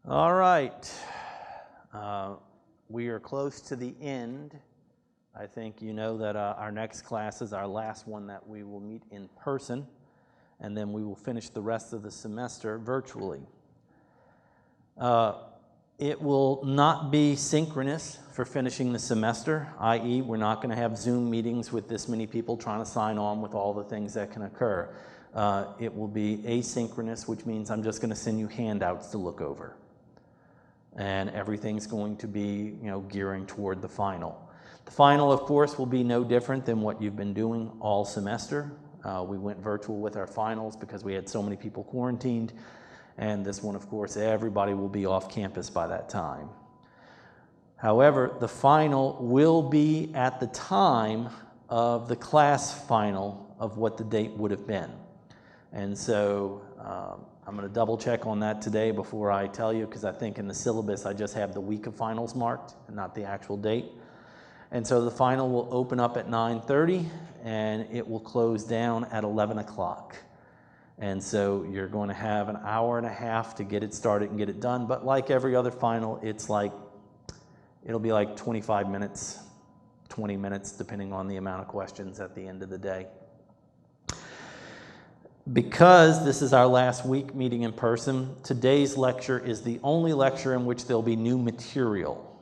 All right. We are close to the end. I think you know that our next class is our last one that we will meet in person, and then we will finish the rest of the semester virtually. It will not be synchronous for finishing the semester, i.e. we're not going to have Zoom meetings with this many people trying to sign on with all the things that can occur. It will be asynchronous, which means I'm just going to send you handouts to look over. And everything's going to be, gearing toward the final. The final, of course, will be no different than what you've been doing all semester. We went virtual with our finals because we had so many people quarantined. And this one, of course, everybody will be off campus by that time. However, the final will be at the time of the class final of what the date would have been. And so I'm going to double check on that today before I tell you, because I think in the syllabus I just have the week of finals marked and not the actual date. And so the final will open up at 9:30 and it will close down at 11 o'clock. And so you're going to have an hour and a half to get it started and get it done. But like every other final, it'll be like 25 minutes, 20 minutes, depending on the amount of questions at the end of the day. Because this is our last week meeting in person, today's lecture is the only lecture in which there'll be new material.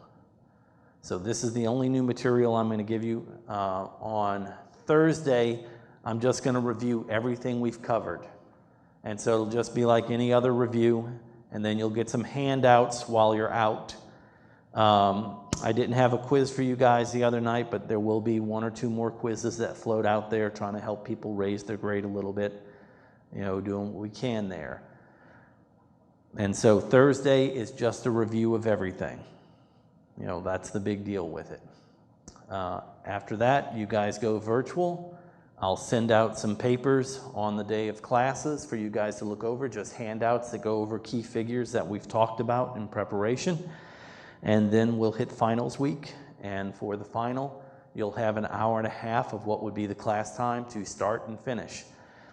So this is the only new material I'm going to give you. On Thursday, I'm just going to review everything we've covered. And so it'll just be like any other review, and then you'll get some handouts while you're out. I didn't have a quiz for you guys the other night, but there will be one or two more quizzes that float out there trying to help people raise their grade a little bit, doing what we can there. And so Thursday is just a review of everything. That's the big deal with it. After that, you guys go virtual. I'll send out some papers on the day of classes for you guys to look over, just handouts that go over key figures that we've talked about in preparation. And then we'll hit finals week. And for the final, you'll have an hour and a half of what would be the class time to start and finish.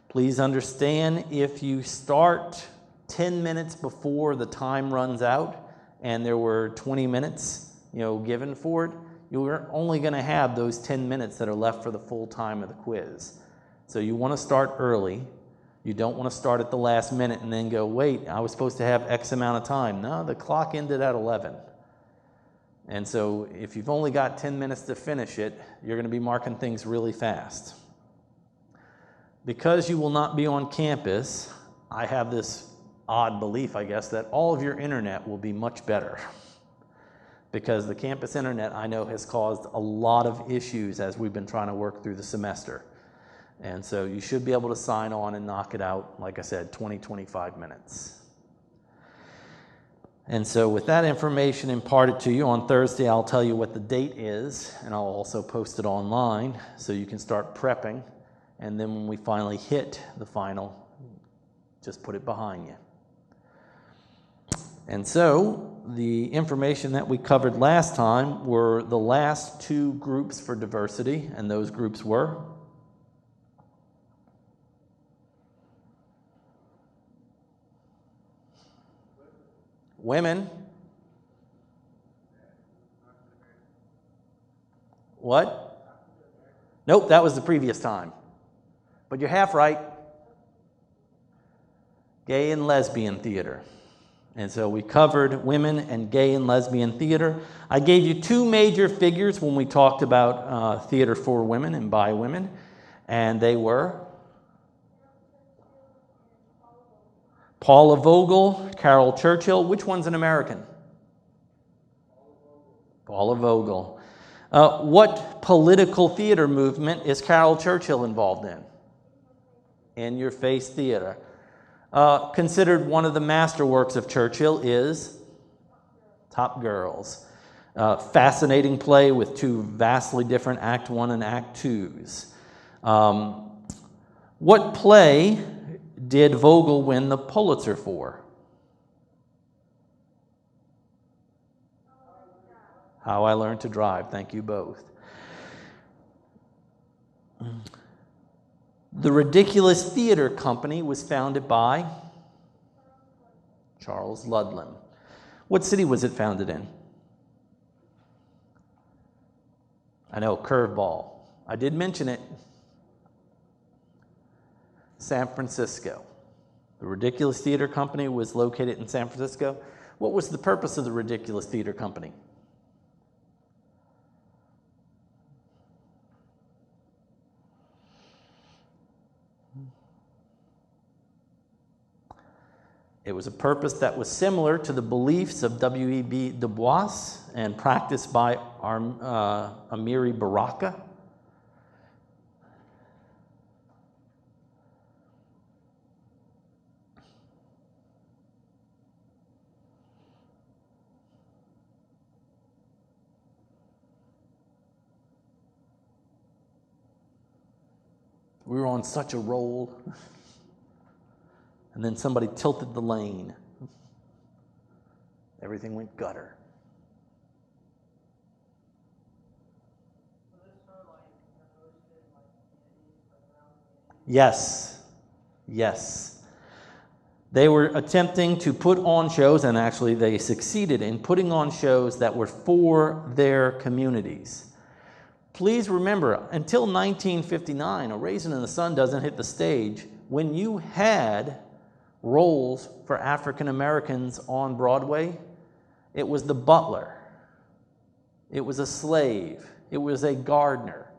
Please understand, if you start 10 minutes before the time runs out and there were 20 minutes, given for it, you're only going to have those 10 minutes that are left for the full time of the quiz. So you want to start early. You don't want to start at the last minute and then go, wait, I was supposed to have X amount of time. No, the clock ended at 11. And so if you've only got 10 minutes to finish it, you're going to be marking things really fast. Because you will not be on campus, I have this odd belief, I guess, that all of your internet will be much better. Because the campus internet, I know, has caused a lot of issues as we've been trying to work through the semester. And so you should be able to sign on and knock it out, like I said, 20, 25 minutes. And so with that information imparted to you, on Thursday I'll tell you what the date is, and I'll also post it online so you can start prepping. And then when we finally hit the final, just put it behind you. And so the information that we covered last time were the last two groups for diversity, and those groups were women. What? Nope, that was the previous time. But you're half right. Gay and lesbian theater. And so we covered women and gay and lesbian theater. I gave you two major figures when we talked about theater for women and by women. And they were Paula Vogel, Carol Churchill. Which one's an American? Paula Vogel. What political theater movement is Carol Churchill involved in? In Your Face Theater. Considered one of the masterworks of Churchill is Top Girls. Fascinating play with two vastly different Act 1 and Act 2s. What play did Vogel win the Pulitzer for? How I Learned to Drive. Thank you both. The Ridiculous Theater Company was founded by Charles Ludlam. What city was it founded in? I know, curveball. I did mention it. San Francisco. The Ridiculous Theater Company was located in San Francisco. What was the purpose of the Ridiculous Theater Company? It was a purpose that was similar to the beliefs of W.E.B. Du Bois and practiced by Amiri Baraka. We were on such a roll. And then somebody tilted the lane. Everything went gutter. Yes. Yes. They were attempting to put on shows, and actually they succeeded in putting on shows that were for their communities. Please remember, until 1959, A Raisin in the Sun doesn't hit the stage. When you had roles for African Americans on Broadway, it was the butler, it was a slave, it was a gardener.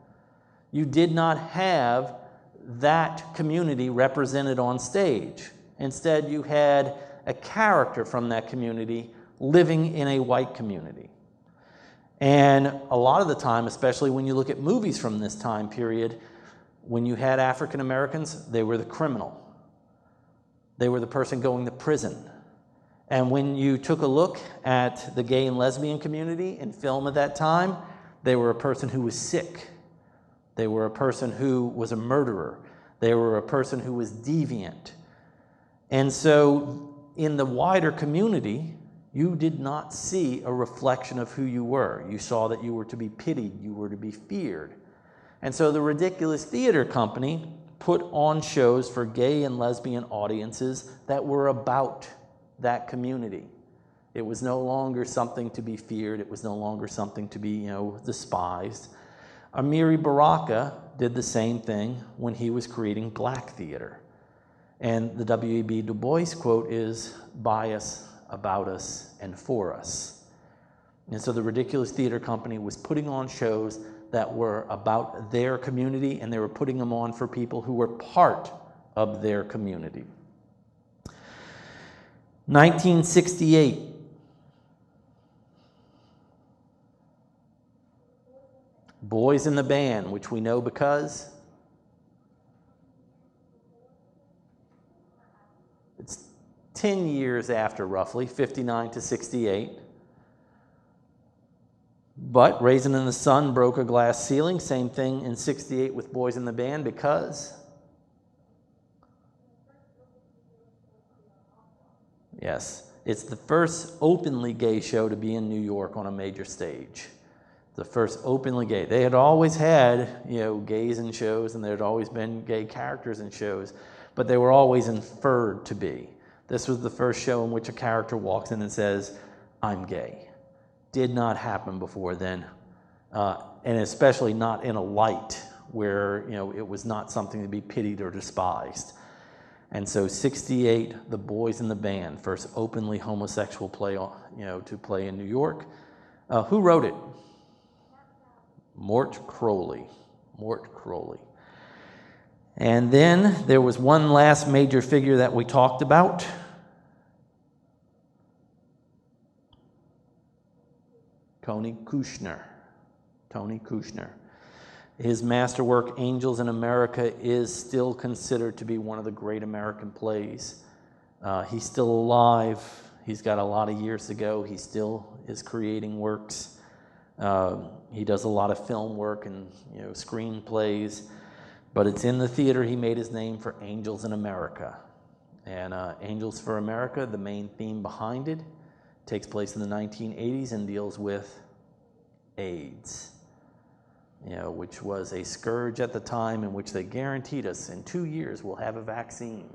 You did not have that community represented on stage. Instead, you had a character from that community living in a white community. And a lot of the time, especially when you look at movies from this time period, when you had African Americans, they were the criminal. They were the person going to prison. And when you took a look at the gay and lesbian community in film at that time, they were a person who was sick. They were a person who was a murderer. They were a person who was deviant. And so in the wider community, you did not see a reflection of who you were. You saw that you were to be pitied, you were to be feared. And so the Ridiculous Theater Company put on shows for gay and lesbian audiences that were about that community. It was no longer something to be feared. It was no longer something to be, despised. Amiri Baraka did the same thing when he was creating black theater. And the W.E.B. Du Bois quote is, "By us, about us, and for us." And so the Ridiculous Theater Company was putting on shows that were about their community, and they were putting them on for people who were part of their community. 1968. Boys in the Band, which we know because it's 10 years after, roughly, 59 to 68. But Raisin in the Sun broke a glass ceiling. Same thing in 68 with Boys in the Band because, yes, it's the first openly gay show to be in New York on a major stage. The first openly gay. They had always had, gays in shows, and there had always been gay characters in shows, but they were always inferred to be. This was the first show in which a character walks in and says, "I'm gay." Did not happen before then, and especially not in a light where it was not something to be pitied or despised. And so 68, the Boys in the Band, first openly homosexual play, to play in New York. Who wrote it? Mort Crowley. Mort Crowley. And then there was one last major figure that we talked about. Tony Kushner. Tony Kushner. His masterwork, Angels in America, is still considered to be one of the great American plays. He's still alive. He's got a lot of years to go. He still is creating works. He does a lot of film work and screenplays. But it's in the theater he made his name for Angels in America. And Angels for America, the main theme behind it, takes place in the 1980s and deals with AIDS, which was a scourge at the time, in which they guaranteed us in 2 years we'll have a vaccine.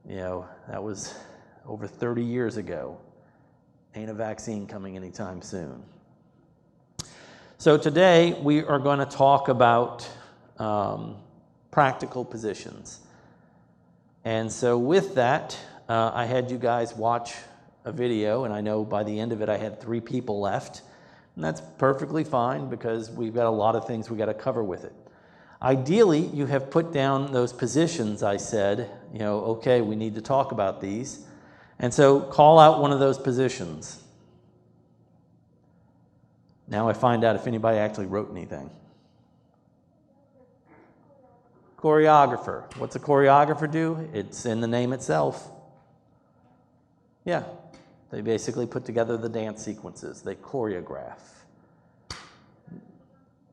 That was over 30 years ago. Ain't a vaccine coming anytime soon. So today we are going to talk about practical positions. And so with that, I had you guys watch a video, and I know by the end of it I had 3 people left. And that's perfectly fine because we've got a lot of things we got to cover with it. Ideally, you have put down those positions I said, okay, we need to talk about these. And so call out one of those positions. Now I find out if anybody actually wrote anything. Choreographer. What's a choreographer do? It's in the name itself. Yeah, they basically put together the dance sequences. They choreograph.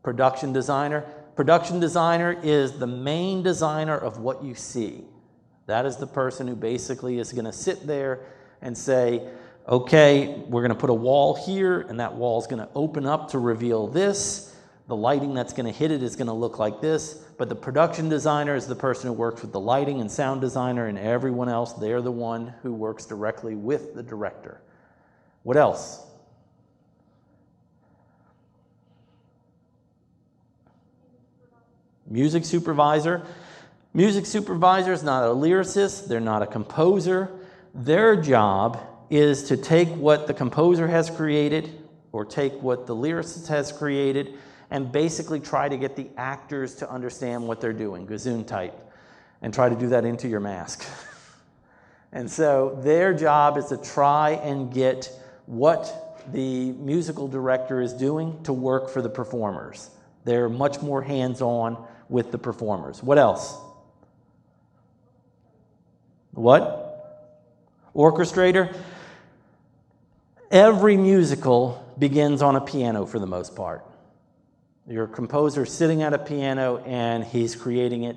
Production designer. Production designer is the main designer of what you see. That is the person who basically is going to sit there and say, okay, we're going to put a wall here, and that wall is going to open up to reveal this. The lighting that's going to hit it is going to look like this. But the production designer is the person who works with the lighting, and sound designer and everyone else, they're the one who works directly with the director. What else? Music supervisor. Music supervisor is not a lyricist. They're not a composer. Their job is to take what the composer has created or take what the lyricist has created and basically try to get the actors to understand what they're doing, Gesundheit, and try to do that into your mask. And so their job is to try and get what the musical director is doing to work for the performers. They're much more hands-on with the performers. What else? What? Orchestrator. Every musical begins on a piano for the most part. Your composer is sitting at a piano and he's creating it.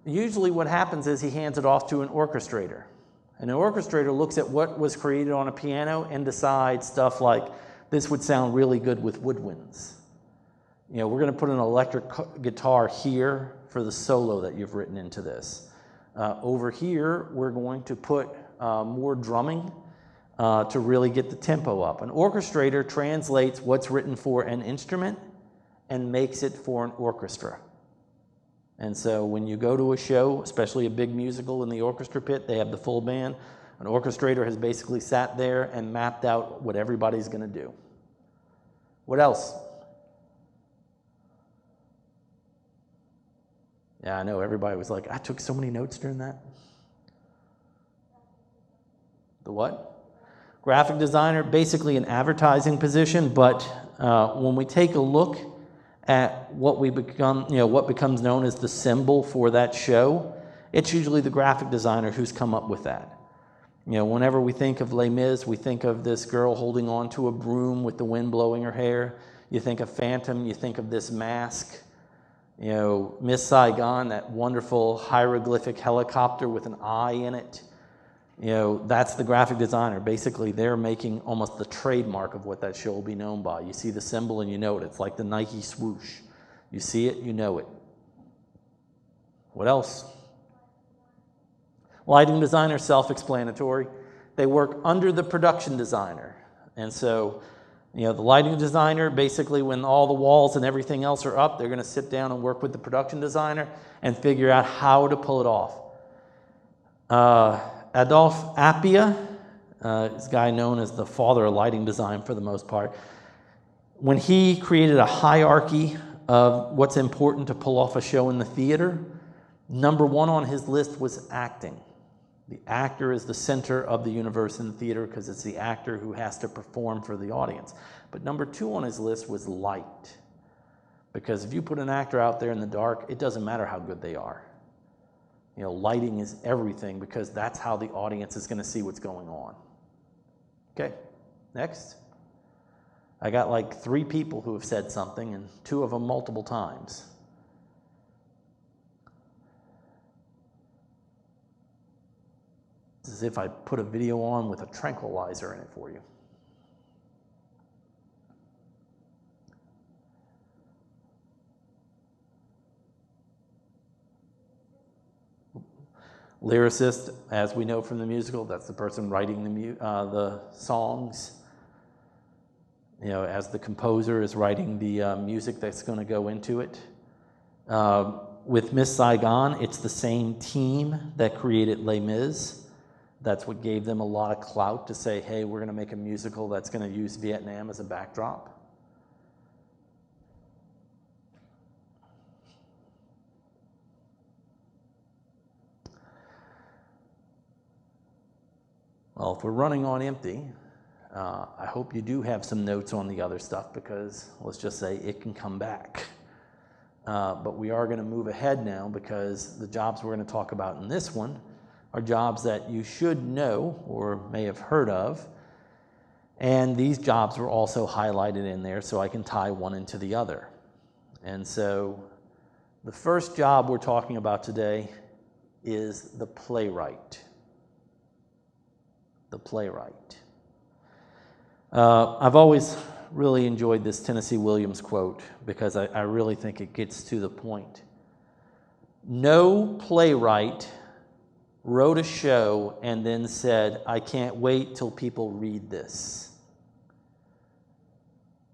Usually what happens is he hands it off to an orchestrator. And an orchestrator looks at what was created on a piano and decides stuff like, this would sound really good with woodwinds. We're going to put an electric guitar here for the solo that you've written into this. Over here, we're going to put more drumming to really get the tempo up. An orchestrator translates what's written for an instrument and makes it for an orchestra. And so when you go to a show, especially a big musical in the orchestra pit, they have the full band. An orchestrator has basically sat there and mapped out what everybody's going to do. What else? Yeah, I know everybody was like, I took so many notes during that. The what? Graphic designer, basically an advertising position, but when we take a look at what what becomes known as the symbol for that show, it's usually the graphic designer who's come up with that. Whenever we think of Les Mis, we think of this girl holding on to a broom with the wind blowing her hair. You think of Phantom, you think of this mask. Miss Saigon, that wonderful hieroglyphic helicopter with an eye in it. That's the graphic designer. Basically, they're making almost the trademark of what that show will be known by. You see the symbol and you know it. It's like the Nike swoosh. You see it, you know it. What else? Lighting designer, self-explanatory. They work under the production designer. And so, the lighting designer, basically when all the walls and everything else are up, they're going to sit down and work with the production designer and figure out how to pull it off. Adolphe Appia, this guy known as the father of lighting design for the most part, when he created a hierarchy of what's important to pull off a show in the theater, number 1 on his list was acting. The actor is the center of the universe in the theater because it's the actor who has to perform for the audience. But number 2 on his list was light. Because if you put an actor out there in the dark, it doesn't matter how good they are. Lighting is everything because that's how the audience is going to see what's going on. Okay, next. I got like 3 people who have said something and 2 of them multiple times. It's as if I put a video on with a tranquilizer in it for you. Lyricist, as we know from the musical, that's the person writing the songs. As the composer is writing the music that's going to go into it. With Miss Saigon, it's the same team that created Les Mis. That's what gave them a lot of clout to say, hey, we're going to make a musical that's going to use Vietnam as a backdrop. Well, if we're running on empty, I hope you do have some notes on the other stuff, because let's just say it can come back. But we are going to move ahead now, because the jobs we're going to talk about in this one are jobs that you should know or may have heard of. And these jobs were also highlighted in there so I can tie one into the other. And so the first job we're talking about today is the playwright. The playwright. I've always really enjoyed this Tennessee Williams quote, because I really think it gets to the point. No playwright wrote a show and then said, I can't wait till people read this.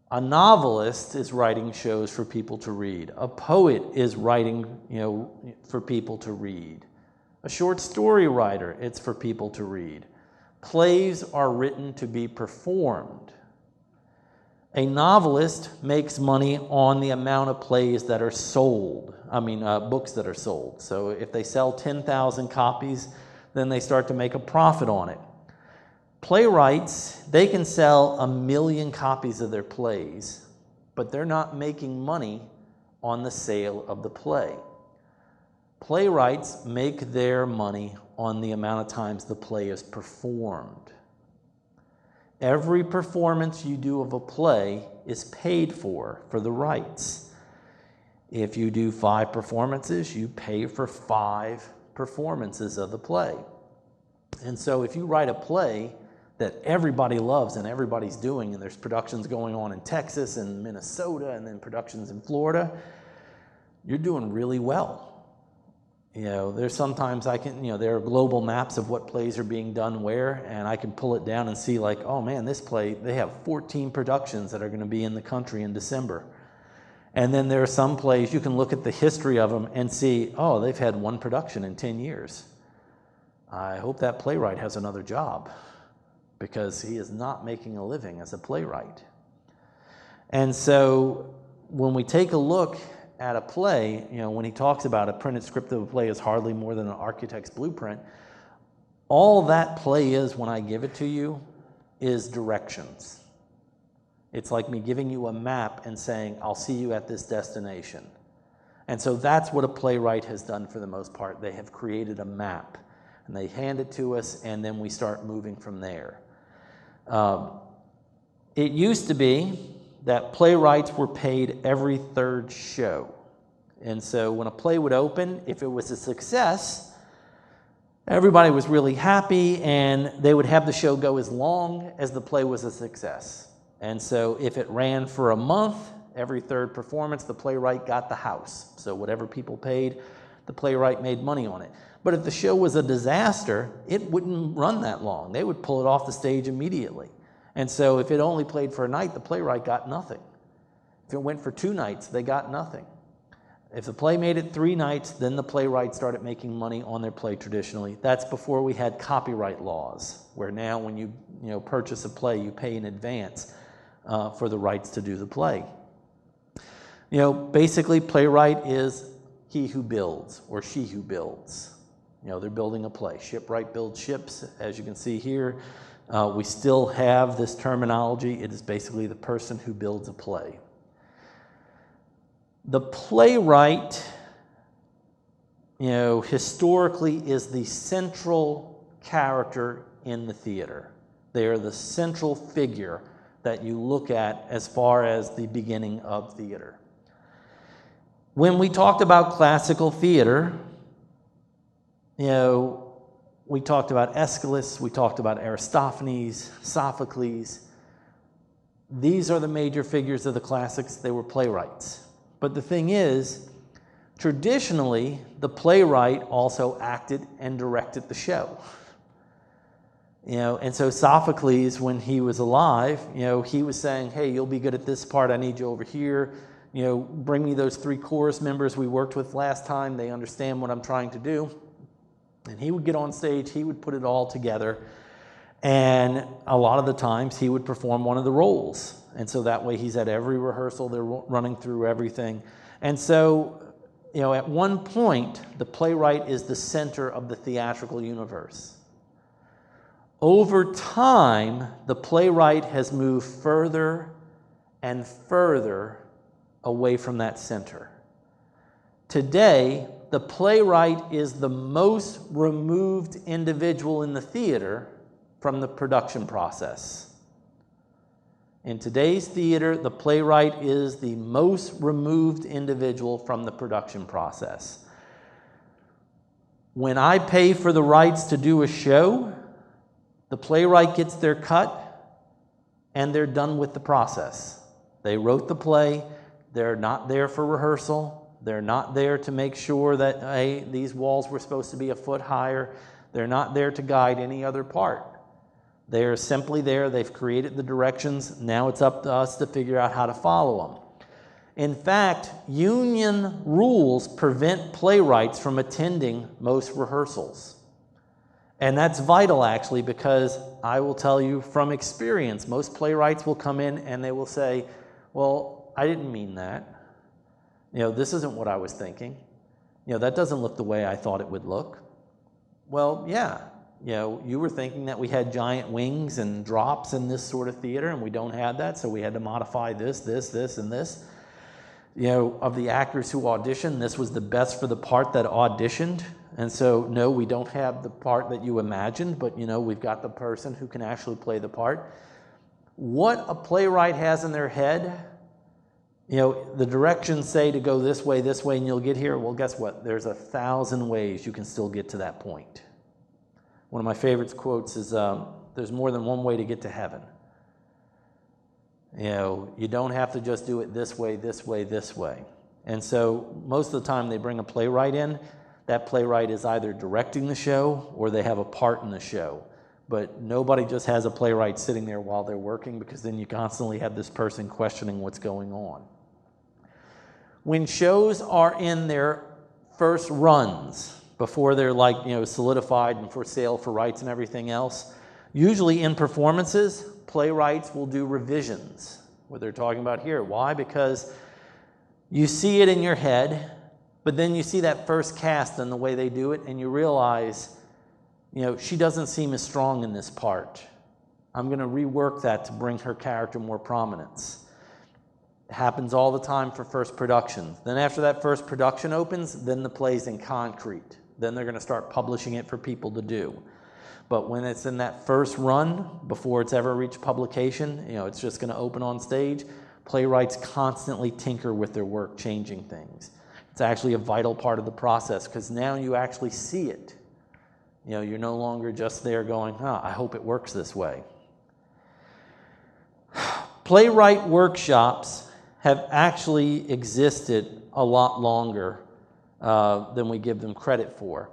A novelist is writing shows for people to read. A poet is writing, for people to read. A short story writer, it's for people to read. Plays are written to be performed. A novelist makes money on the amount of plays that are sold. Books that are sold. So if they sell 10,000 copies, then they start to make a profit on it. Playwrights, they can sell 1 million copies of their plays, but they're not making money on the sale of the play. Playwrights make their money on the amount of times the play is performed. Every performance you do of a play is paid for the rights. If you do 5 performances, you pay for 5 performances of the play. And so if you write a play that everybody loves and everybody's doing, and there's productions going on in Texas and Minnesota and then productions in Florida, you're doing really well. There's sometimes there are global maps of what plays are being done where, and I can pull it down and see like, oh man, this play, they have 14 productions that are going to be in the country in December. And then there are some plays, you can look at the history of them and see, oh, they've had 1 production in 10 years. I hope that playwright has another job, because he is not making a living as a playwright. And so when we take a look at a play, when he talks about a printed script of a play is hardly more than an architect's blueprint, all that play is when I give it to you is directions. It's like me giving you a map and saying, I'll see you at this destination. And so that's what a playwright has done for the most part. They have created a map, and they hand it to us, and then we start moving from there. It used to be that playwrights were paid every 3rd show. And so when a play would open, if it was a success, everybody was really happy, and they would have the show go as long as the play was a success. And so if it ran for a month, every 3rd performance, the playwright got the house. So whatever people paid, the playwright made money on it. But if the show was a disaster, it wouldn't run that long. They would pull it off the stage immediately. And so if it only played for a night, the playwright got nothing. If it went for 2 nights, they got nothing. If the play made it 3 nights, then the playwright started making money on their play traditionally. That's before we had copyright laws, where now when you purchase a play, you pay in advance for the rights to do the play. Basically, playwright is he who builds or she who builds. They're building a play. Shipwright builds ships, as you can see here. We still have this terminology. It is basically the person who builds a play. The playwright, historically is the central character in the theater. They are the central figure that you look at as far as the beginning of theater. When we talked about classical theater, we talked about Aeschylus, we talked about Aristophanes, Sophocles. These are the major figures of the classics. They were playwrights. But the thing is, Traditionally, the playwright also acted and directed the show. And so Sophocles, when he was alive, he was saying, hey, you'll be good at this part, I need you over here. Bring me those 3 chorus members we worked with last time, they understand what I'm trying to do. And he would get on stage, he would put it all together, and a lot of the times he would perform one of the roles. And so that way he's at every rehearsal, they're running through everything. And so, at one point, the playwright is the center of the theatrical universe. Over time, the playwright has moved further and further away from that center. Today, the playwright is the most removed individual in the theater from the production process. In today's theater, the playwright is the most removed individual from the production process. When I pay for the rights to do a show, the playwright gets their cut, and they're done with the process. They wrote the play, they're not there for rehearsal, they're not there to make sure that, hey, these walls were supposed to be a foot higher, they're not there to guide any other part. They are simply there, they've created the directions, now it's up to us to figure out how to follow them. In fact, union rules prevent playwrights from attending most rehearsals. And that's vital, actually, because I will tell you from experience, most playwrights will come in and they will say, well, I didn't mean that. This isn't what I was thinking. That doesn't look the way I thought it would look. Well, yeah. You were thinking that we had giant wings and drops in this sort of theater, and we don't have that, so we had to modify this, and this. Of the actors who auditioned, this was the best for the part that auditioned. And so, no, we don't have the part that you imagined, but, we've got the person who can actually play the part. What a playwright has in their head, the directions say to go this way, and you'll get here. Well, guess what? There's 1,000 ways you can still get to that point. One of my favorite quotes is, there's more than one way to get to heaven. You don't have to just do it this way. And so most of the time they bring a playwright in. That playwright is either directing the show or they have a part in the show. But nobody just has a playwright sitting there while they're working, because then you constantly have this person questioning what's going on. When shows are in their first runs, before they're solidified and for sale for rights and everything else, usually in performances, playwrights will do revisions, what they're talking about here. Why? Because you see it in your head, but then you see that first cast and the way they do it, and you realize, she doesn't seem as strong in this part. I'm going to rework that to bring her character more prominence. It happens all the time for first productions. Then after that first production opens, then the play's in concrete. Then they're going to start publishing it for people to do. But when it's in that first run, before it's ever reached publication, it's just going to open on stage, playwrights constantly tinker with their work, changing things. It's actually a vital part of the process, because now you actually see it. You're no longer just there going, I hope it works this way. Playwright workshops have actually existed a lot longer than we give them credit for.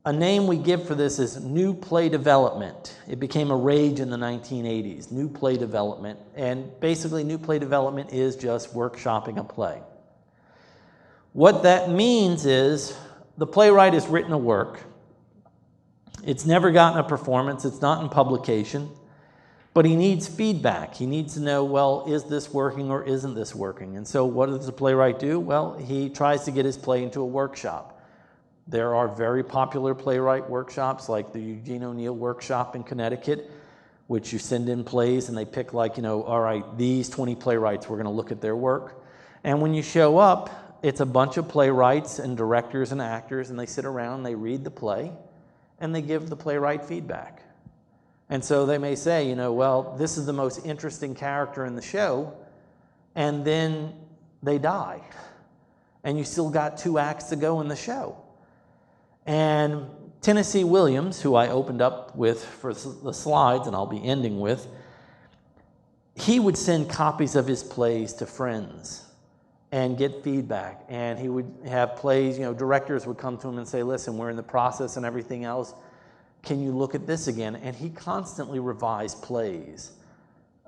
A name we give for this is new play development. It became a rage in the 1980s, new play development. And basically, new play development is just workshopping a play. What that means is the playwright has written a work. It's never gotten a performance. It's not in publication. But he needs feedback. He needs to know, well, is this working or isn't this working? And so what does the playwright do? Well, he tries to get his play into a workshop. There are very popular playwright workshops, like the Eugene O'Neill Workshop in Connecticut, which you send in plays and they pick all right, these 20 playwrights, we're going to look at their work. And when you show up, it's a bunch of playwrights and directors and actors, and they sit around and they read the play and they give the playwright feedback. And so they may say, well, this is the most interesting character in the show, and then they die. And you still got 2 acts to go in the show. And Tennessee Williams, who I opened up with for the slides, and I'll be ending with, he would send copies of his plays to friends. and get feedback. And he would have plays, directors would come to him and say, listen, we're in the process and everything else. Can you look at this again? And he constantly revised plays.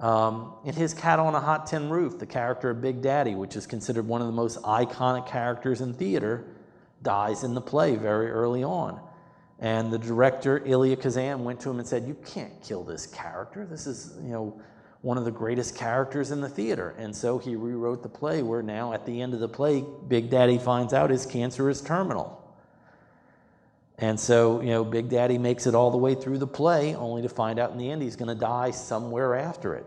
In his Cat on a Hot Tin Roof, the character of Big Daddy, which is considered one of the most iconic characters in theater, dies in the play very early on. And the director, Elia Kazan, went to him and said, you can't kill this character. This is, one of the greatest characters in the theater. And so he rewrote the play, where now at the end of the play, Big Daddy finds out his cancer is terminal. And so, Big Daddy makes it all the way through the play, only to find out in the end he's going to die somewhere after it.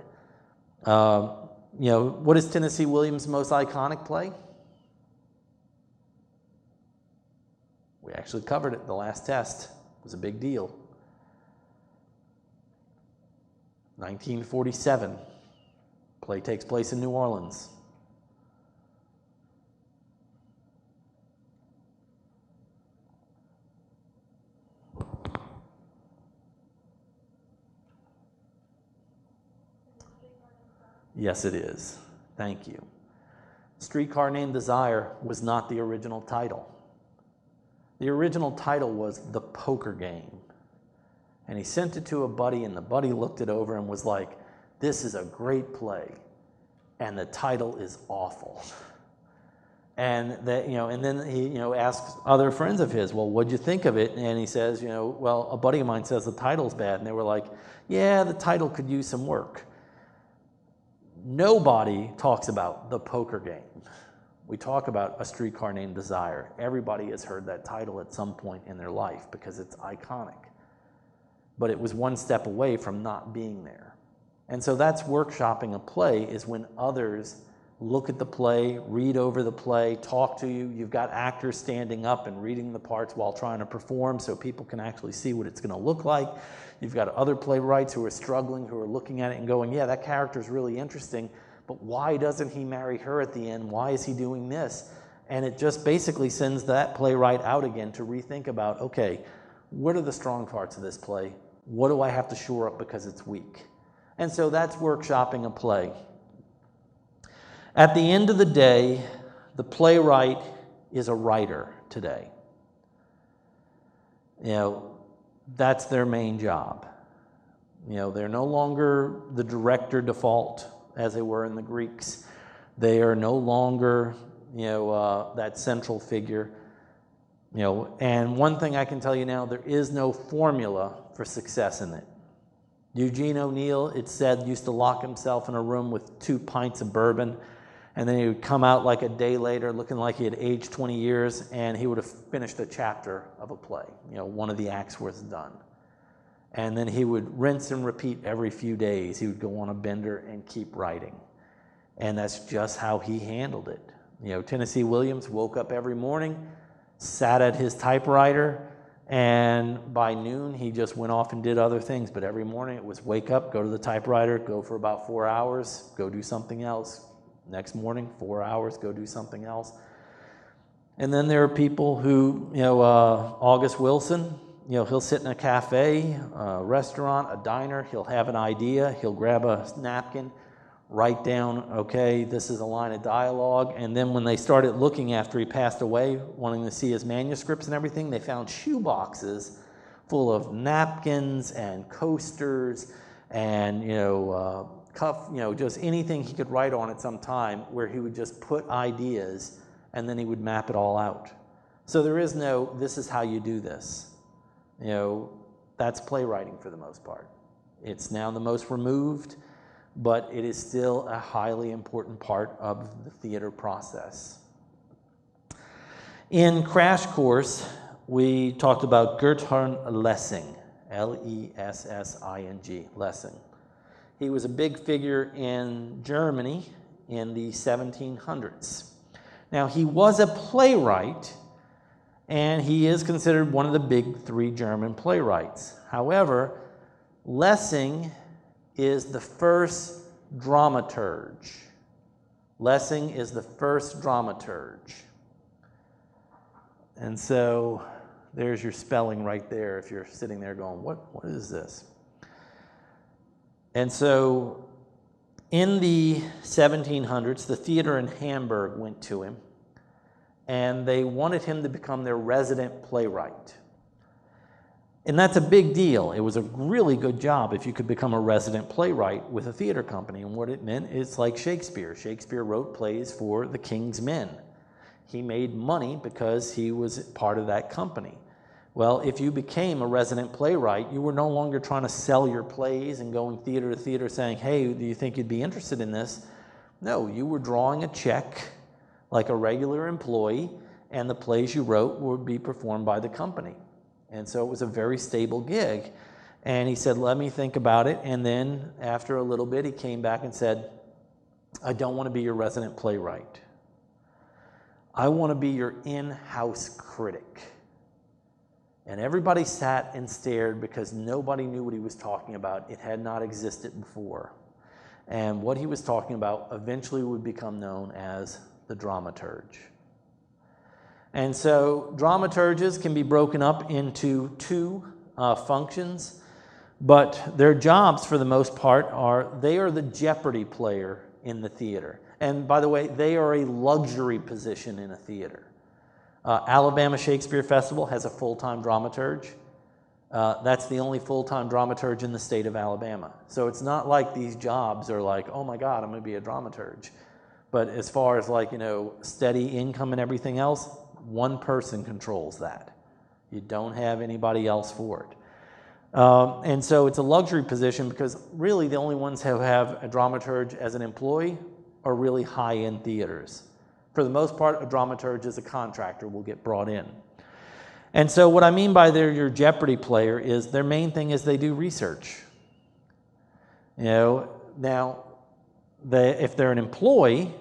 What is Tennessee Williams' most iconic play? We actually covered it the last test. It was a big deal. 1947. Play takes place in New Orleans. Yes, it is. Thank you. Streetcar Named Desire was not the original title. The original title was The Poker Game. And he sent it to a buddy, and the buddy looked it over and was like, this is a great play, and the title is awful. And that, and then he, asks other friends of his, well, what'd you think of it? And he says, well, a buddy of mine says the title's bad. And they were like, yeah, the title could use some work. Nobody talks about The Poker Game. We talk about A Streetcar Named Desire. Everybody has heard that title at some point in their life because it's iconic. But it was one step away from not being there. And so that's workshopping a play, is when others look at the play, read over the play, talk to you. You've got actors standing up and reading the parts while trying to perform so people can actually see what it's going to look like. You've got other playwrights who are struggling, who are looking at it and going, yeah, that character's really interesting, but why doesn't he marry her at the end? Why is he doing this? And it just basically sends that playwright out again to rethink about, okay, what are the strong parts of this play? What do I have to shore up because it's weak? And so that's workshopping a play. At the end of the day, the playwright is a writer today. That's their main job. They're no longer the director default as they were in the Greeks. They are no longer, that central figure. And one thing I can tell you now, there is no formula for success in it. Eugene O'Neill, it's said, used to lock himself in a room with 2 pints of bourbon, and then he would come out like a day later looking like he had aged 20 years, and he would have finished a chapter of a play. One of the acts was done. And then he would rinse and repeat every few days. He would go on a bender and keep writing. And that's just how he handled it. Tennessee Williams woke up every morning, sat at his typewriter, and by noon he just went off and did other things. But every morning it was wake up, go to the typewriter, go for about 4 hours, go do something else. Next morning, 4 hours, go do something else. And then there are people who, August Wilson, he'll sit in a cafe, a restaurant, a diner, he'll have an idea, he'll grab a napkin, write down, okay, this is a line of dialogue. And then when they started looking after he passed away, wanting to see his manuscripts and everything, they found shoe boxes full of napkins and coasters and, just anything he could write on at some time, where he would just put ideas and then he would map it all out. So there is no, this is how you do this. That's playwriting for the most part. It's now the most removed, but it is still a highly important part of the theater process. In Crash Course, we talked about Gerhard Lessing, L-E-S-S-I-N-G, Lessing. He was a big figure in Germany in the 1700s. Now, he was a playwright, and he is considered one of the big 3 German playwrights. However, Lessing is the first dramaturge. Lessing is the first dramaturge. And so there's your spelling right there if you're sitting there going, what is this? And so In the 1700s, the theater in Hamburg went to him, and they wanted him to become their resident playwright. And that's a big deal. It was a really good job if you could become a resident playwright with a theater company. And what it meant is like Shakespeare. Shakespeare wrote plays for the King's Men. He made money because he was part of that company. Well, if you became a resident playwright, you were no longer trying to sell your plays and going theater to theater saying, hey, do you think you'd be interested in this? No, you were drawing a check like a regular employee, and the plays you wrote would be performed by the company. And so it was a very stable gig. And he said, let me think about it. And then after a little bit, he came back and said, I don't want to be your resident playwright. I want to be your in-house critic. And everybody sat and stared because nobody knew what he was talking about. It had not existed before. And what he was talking about eventually would become known as the dramaturge. And so dramaturges can be broken up into two functions, but their jobs for the most part they are the Jeopardy player in the theater. And by the way, they are a luxury position in a theater. Alabama Shakespeare Festival has a full-time dramaturge. That's the only full-time dramaturge in the state of Alabama. So it's not like these jobs are like, oh my God, I'm going to be a dramaturge. But as far as like, steady income and everything else, one person controls that. You don't have anybody else for it. And so it's a luxury position because really the only ones who have a dramaturge as an employee are really high-end theaters. For the most part, a dramaturge is a contractor, will get brought in. And so what I mean by they're your Jeopardy player is their main thing is they do research. Now, if they're an employee,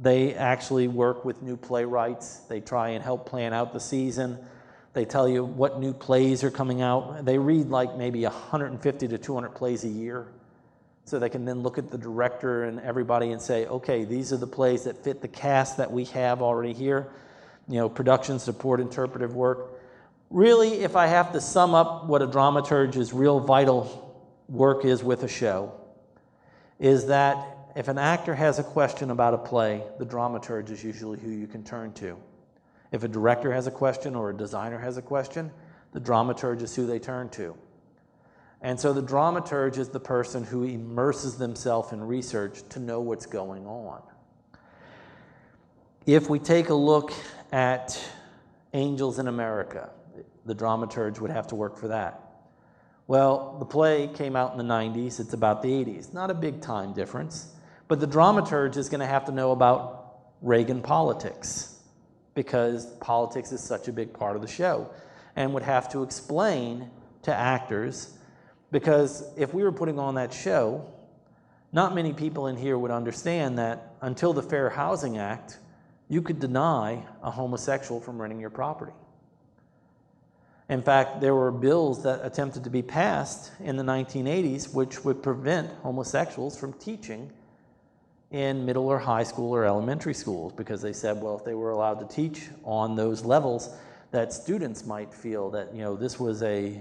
they actually work with new playwrights. They try and help plan out the season. They tell you what new plays are coming out. They read like maybe 150 to 200 plays a year. So they can then look at the director and everybody and say, okay, these are the plays that fit the cast that we have already here. Production, support, interpretive work. Really, if I have to sum up what a dramaturge's real vital work is with a show, is that if an actor has a question about a play, the dramaturge is usually who you can turn to. If a director has a question or a designer has a question, the dramaturge is who they turn to. And so the dramaturge is the person who immerses themselves in research to know what's going on. If we take a look at Angels in America, the dramaturge would have to work for that. Well, the play came out in the 90s. It's about the 80s. Not a big time difference. But the dramaturge is going to have to know about Reagan politics because politics is such a big part of the show and would have to explain to actors. Because if we were putting on that show, not many people in here would understand that until the Fair Housing Act, you could deny a homosexual from renting your property. In fact, there were bills that attempted to be passed in the 1980s which would prevent homosexuals from teaching in middle or high school or elementary schools because they said, well, if they were allowed to teach on those levels, that students might feel that this was a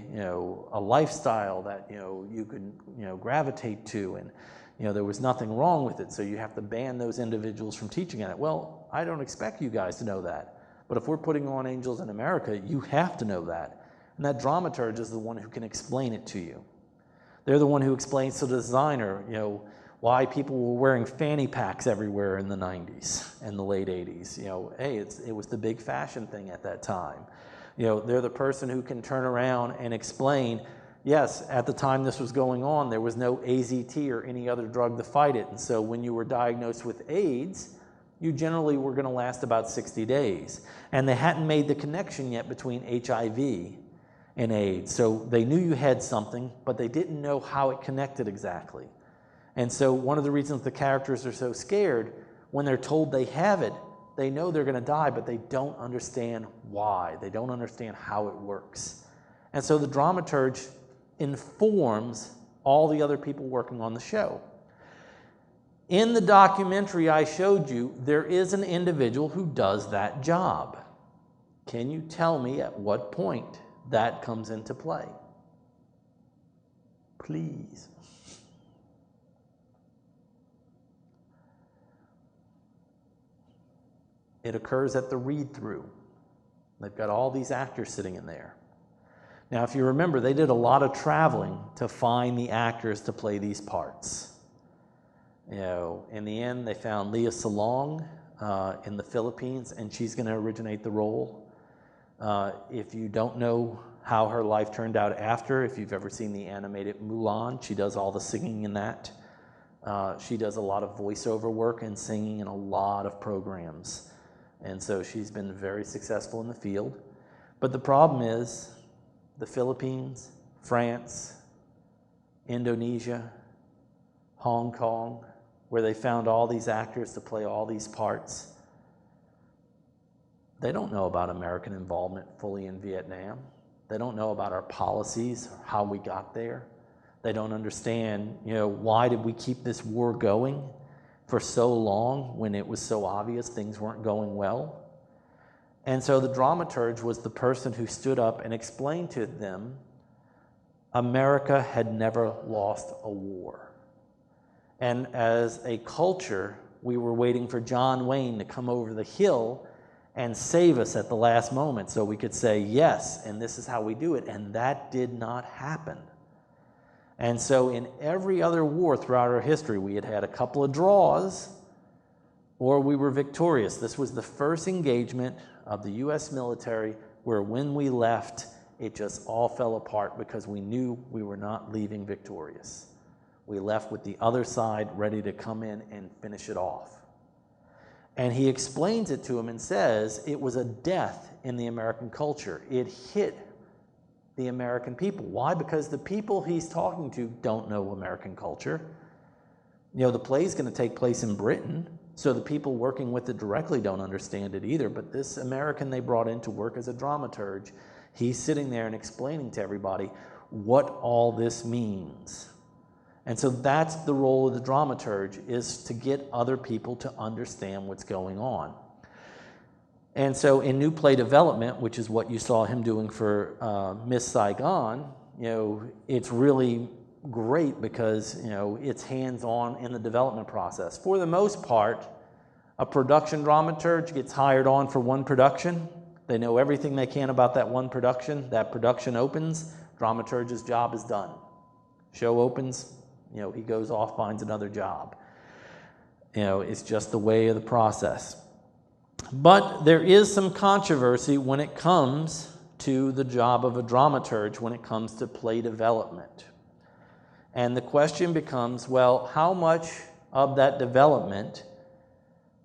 lifestyle that you could gravitate to, and there was nothing wrong with it. So you have to ban those individuals from teaching in it. Well, I don't expect you guys to know that, but if we're putting on Angels in America, you have to know that, and that dramaturge is the one who can explain it to you. They're the one who explains to the designer, why people were wearing fanny packs everywhere in the 90s and the late 80s. Hey, it was the big fashion thing at that time. They're the person who can turn around and explain, yes, at the time this was going on, there was no AZT or any other drug to fight it. And so when you were diagnosed with AIDS, you generally were going to last about 60 days. And they hadn't made the connection yet between HIV and AIDS. So they knew you had something, but they didn't know how it connected exactly. And so one of the reasons the characters are so scared, when they're told they have it, they know they're going to die, but they don't understand why. They don't understand how it works. And so the dramaturge informs all the other people working on the show. In the documentary I showed you, there is an individual who does that job. Can you tell me at what point that comes into play? Please. It occurs at the read-through. They've got all these actors sitting in there. Now, if you remember, they did a lot of traveling to find the actors to play these parts. You know, in the end, they found Lea Salong in the Philippines, and she's going to originate the role. If you don't know how her life turned out after, if you've ever seen the animated Mulan, she does all the singing in that. She does a lot of voiceover work and singing in a lot of programs. And so she's been very successful in the field. But the problem is the Philippines, France, Indonesia, Hong Kong, where they found all these actors to play all these parts, they don't know about American involvement fully in Vietnam. They don't know about our policies, or how we got there. They don't understand, you know, why did we keep this war going for so long when it was so obvious things weren't going well? And so the dramaturge was the person who stood up and explained to them America had never lost a war. And as a culture, we were waiting for John Wayne to come over the hill and save us at the last moment so we could say yes, and this is how we do it. And that did not happen. And so in every other war throughout our history, we had had a couple of draws or we were victorious. This was the first engagement of the U.S. military where when we left, it just all fell apart because we knew we were not leaving victorious. We left with the other side ready to come in and finish it off. And he explains it to him and says it was a death in the American culture. It hit the American people. Why? Because the people he's talking to don't know American culture. You know, the play's going to take place in Britain, so the people working with it directly don't understand it either. But this American they brought in to work as a dramaturge, he's sitting there and explaining to everybody what all this means. And so that's the role of the dramaturge, is to get other people to understand what's going on. And so in new play development, which is what you saw him doing for Miss Saigon, you know, it's really great because, you know, it's hands-on in the development process. For the most part, a production dramaturge gets hired on for one production. They know everything they can about that one production. That production opens, dramaturge's job is done. Show opens, you know, he goes off, finds another job. You know, it's just the way of the process. But there is some controversy when it comes to the job of a dramaturge when it comes to play development. And the question becomes, well, how much of that development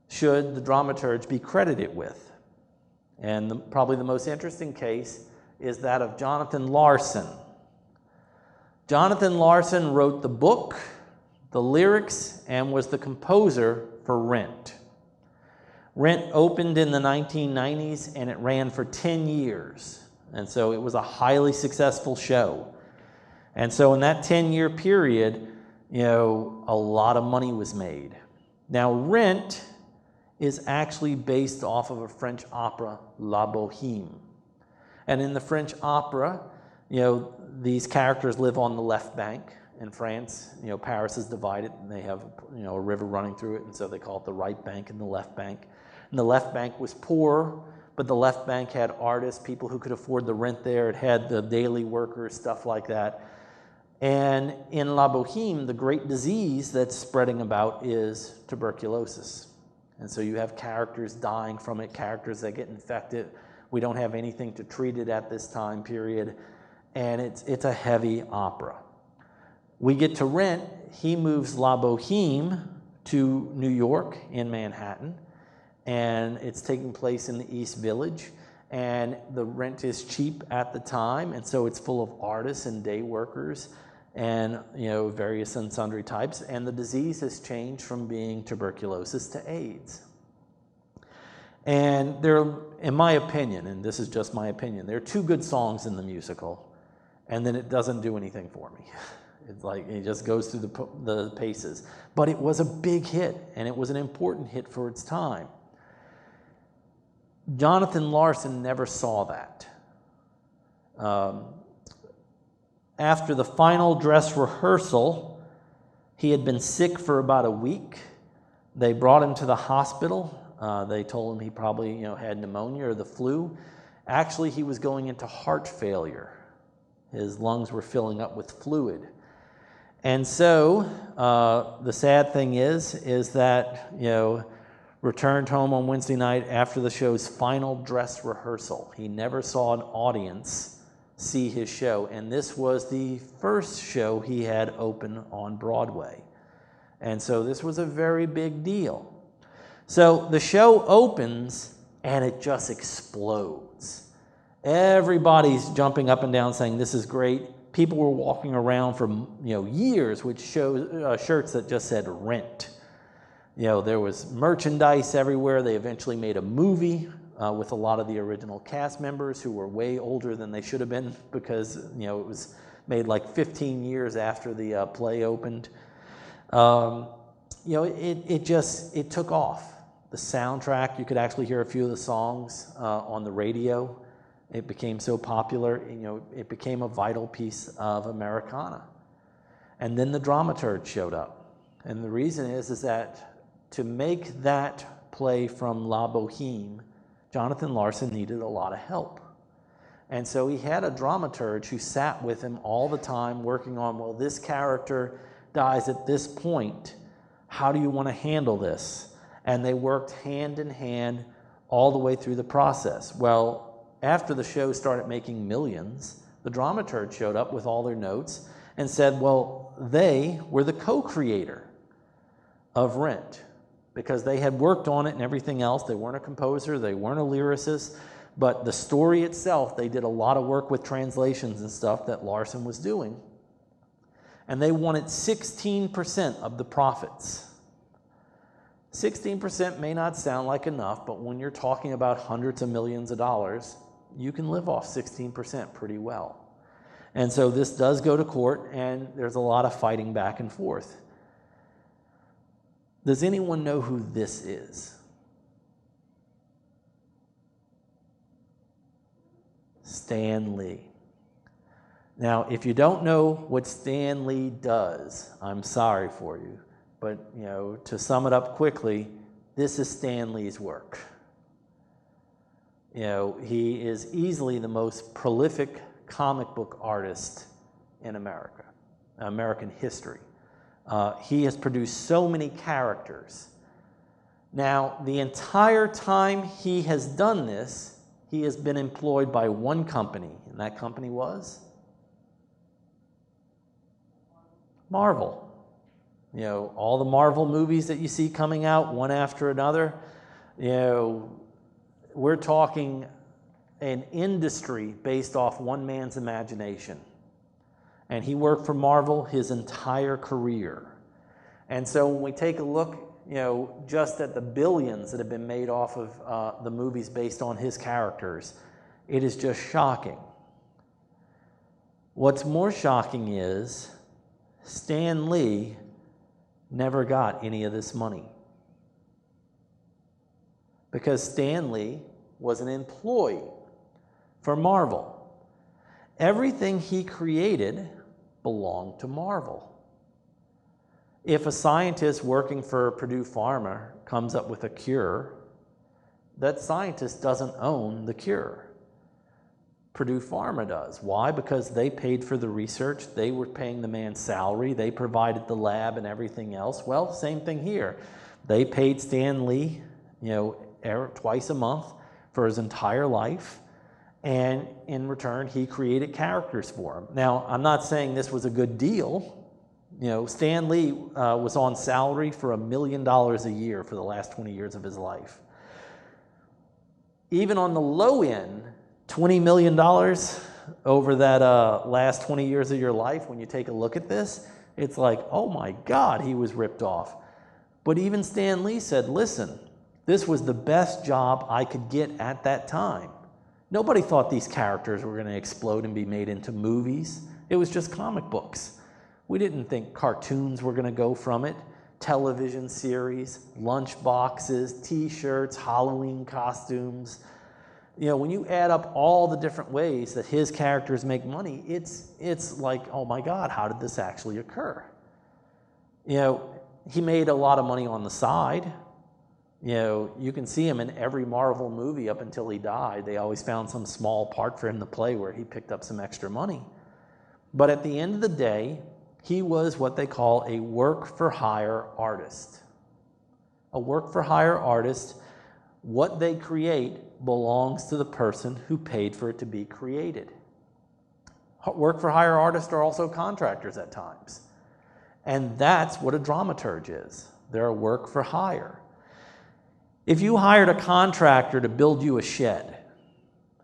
should the dramaturge be credited with? And probably the most interesting case is that of Jonathan Larson. Jonathan Larson wrote the book, the lyrics, and was the composer for Rent. Rent opened in the 1990s and it ran for 10 years. And so it was a highly successful show. And so in that 10-year period, you know, a lot of money was made. Now, Rent is actually based off of a French opera, La Bohème. And in the French opera, you know, these characters live on the left bank in France. You know, Paris is divided and they have, you know, a river running through it, and so they call it the right bank and the left bank. And the left bank was poor, but the left bank had artists, people who could afford the rent there. It had the daily workers, stuff like that. And in La Bohème, the great disease that's spreading about is tuberculosis. And so you have characters dying from it, characters that get infected. We don't have anything to treat it at this time period. And it's a heavy opera. We get to Rent. He moves La Bohème to New York in Manhattan. And it's taking place in the East Village. And the rent is cheap at the time. And so it's full of artists and day workers and, you know, various and sundry types. And the disease has changed from being tuberculosis to AIDS. And there, in my opinion, and this is just my opinion, there are two good songs in the musical, and then it doesn't do anything for me. It's like it just goes through the paces. But it was a big hit, and it was an important hit for its time. Jonathan Larson never saw that. After the final dress rehearsal, he had been sick for about a week. They brought him to the hospital. They told him he probably had pneumonia or the flu. Actually, he was going into heart failure. His lungs were filling up with fluid. And so the sad thing is that, returned home on Wednesday night after the show's final dress rehearsal. He never saw an audience see his show, and this was the first show he had open on Broadway. And so this was a very big deal. So the show opens, and it just explodes. Everybody's jumping up and down saying, this is great. People were walking around for years with shirts that just said Rent. There was merchandise everywhere. They eventually made a movie with a lot of the original cast members who were way older than they should have been because it was made like 15 years after the play opened. It took off. The soundtrack, you could actually hear a few of the songs on the radio. It became so popular, it became a vital piece of Americana. And then the dramaturge showed up. And the reason is that to make that play from La Boheme, Jonathan Larson needed a lot of help. And so he had a dramaturge who sat with him all the time working on, well, this character dies at this point. How do you want to handle this? And they worked hand in hand all the way through the process. Well, after the show started making millions, the dramaturge showed up with all their notes and said, well, they were the co-creator of Rent because they had worked on it and everything else. They weren't a composer, they weren't a lyricist, but the story itself, they did a lot of work with translations and stuff that Larson was doing. And they wanted 16% of the profits. 16% may not sound like enough, but when you're talking about hundreds of millions of dollars, you can live off 16% pretty well. And so this does go to court, and there's a lot of fighting back and forth. Does anyone know who this is? Stan Lee. Now, if you don't know what Stan Lee does, I'm sorry for you. But, to sum it up quickly, this is Stan Lee's work. He is easily the most prolific comic book artist in American history. He has produced so many characters. Now, the entire time he has done this, he has been employed by one company, and that company was Marvel. All the Marvel movies that you see coming out one after another, we're talking an industry based off one man's imagination. And he worked for Marvel his entire career. And so when we take a look, just at the billions that have been made off of the movies based on his characters, it is just shocking. What's more shocking is Stan Lee never got any of this money. Because Stan Lee was an employee for Marvel. Everything he created belonged to Marvel. If a scientist working for Purdue Pharma comes up with a cure, that scientist doesn't own the cure. Purdue Pharma does. Why? Because they paid for the research, they were paying the man's salary, they provided the lab and everything else. Well, same thing here. They paid Stan Lee, twice a month for his entire life, and in return, he created characters for him. Now, I'm not saying this was a good deal. Stan Lee was on salary for $1 million a year for the last 20 years of his life. Even on the low end, $20 million over that last 20 years of your life, when you take a look at this, it's like, oh my God, he was ripped off. But even Stan Lee said, listen, this was the best job I could get at that time. Nobody thought these characters were going to explode and be made into movies. It was just comic books. We didn't think cartoons were going to go from it. Television series, lunch boxes, T-shirts, Halloween costumes. When you add up all the different ways that his characters make money, it's like, oh my God, how did this actually occur? He made a lot of money on the side. You know, you can see him in every Marvel movie up until he died. They always found some small part for him to play where he picked up some extra money. But at the end of the day, he was what they call a work-for-hire artist. A work-for-hire artist, what they create belongs to the person who paid for it to be created. Work-for-hire artists are also contractors at times. And that's what a dramaturge is. They're a work-for-hire. If you hired a contractor to build you a shed,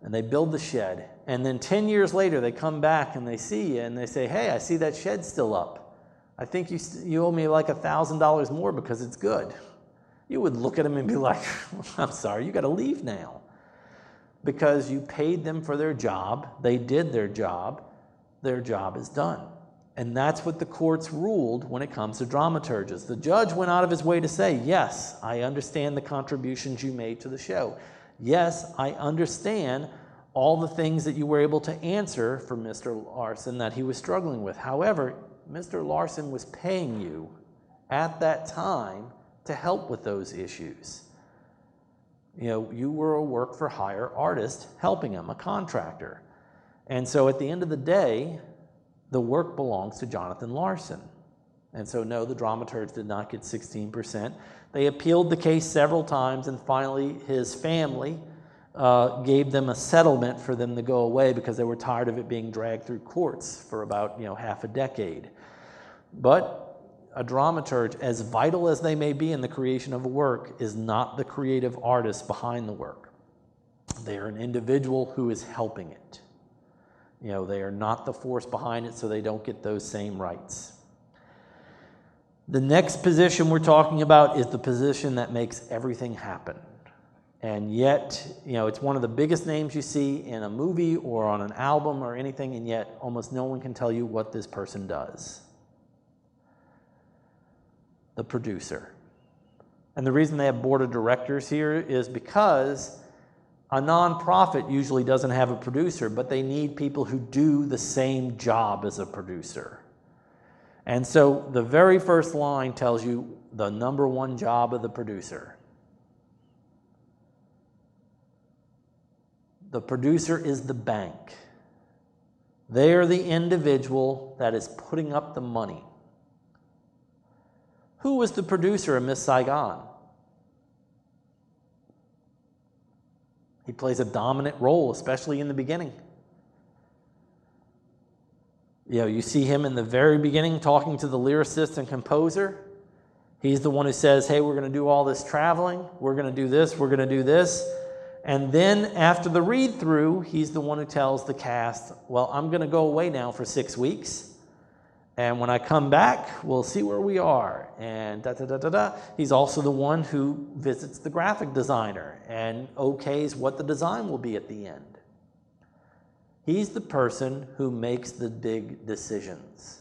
and they build the shed, and then 10 years later they come back and they see you and they say, hey, I see that shed's still up. I think you owe me like $1,000 more because it's good. You would look at them and be like, I'm sorry, you got to leave now. Because you paid them for their job, they did their job is done. And that's what the courts ruled when it comes to dramaturges. The judge went out of his way to say, yes, I understand the contributions you made to the show. Yes, I understand all the things that you were able to answer for Mr. Larson that he was struggling with. However, Mr. Larson was paying you at that time to help with those issues. You know, you were a work-for-hire artist helping him, a contractor. And so at the end of the day, the work belongs to Jonathan Larson. And so no, the dramaturge did not get 16%. They appealed the case several times, and finally his family gave them a settlement for them to go away because they were tired of it being dragged through courts for about half a decade. But a dramaturge, as vital as they may be in the creation of a work, is not the creative artist behind the work. They are an individual who is helping it. They are not the force behind it, so they don't get those same rights. The next position we're talking about is the position that makes everything happen. And yet, it's one of the biggest names you see in a movie or on an album or anything, and yet almost no one can tell you what this person does. The producer. And the reason they have board of directors here is because a nonprofit usually doesn't have a producer, but they need people who do the same job as a producer. And so the very first line tells you the number one job of the producer. The producer is the bank. They are the individual that is putting up the money. Who was the producer of Miss Saigon? He plays a dominant role, especially in the beginning. You see him in the very beginning talking to the lyricist and composer. He's the one who says, hey, we're going to do all this traveling. We're going to do this. We're going to do this. And then after the read-through, he's the one who tells the cast, well, I'm going to go away now for 6 weeks. And when I come back, we'll see where we are. And da-da-da-da-da. He's also the one who visits the graphic designer and okays what the design will be at the end. He's the person who makes the big decisions.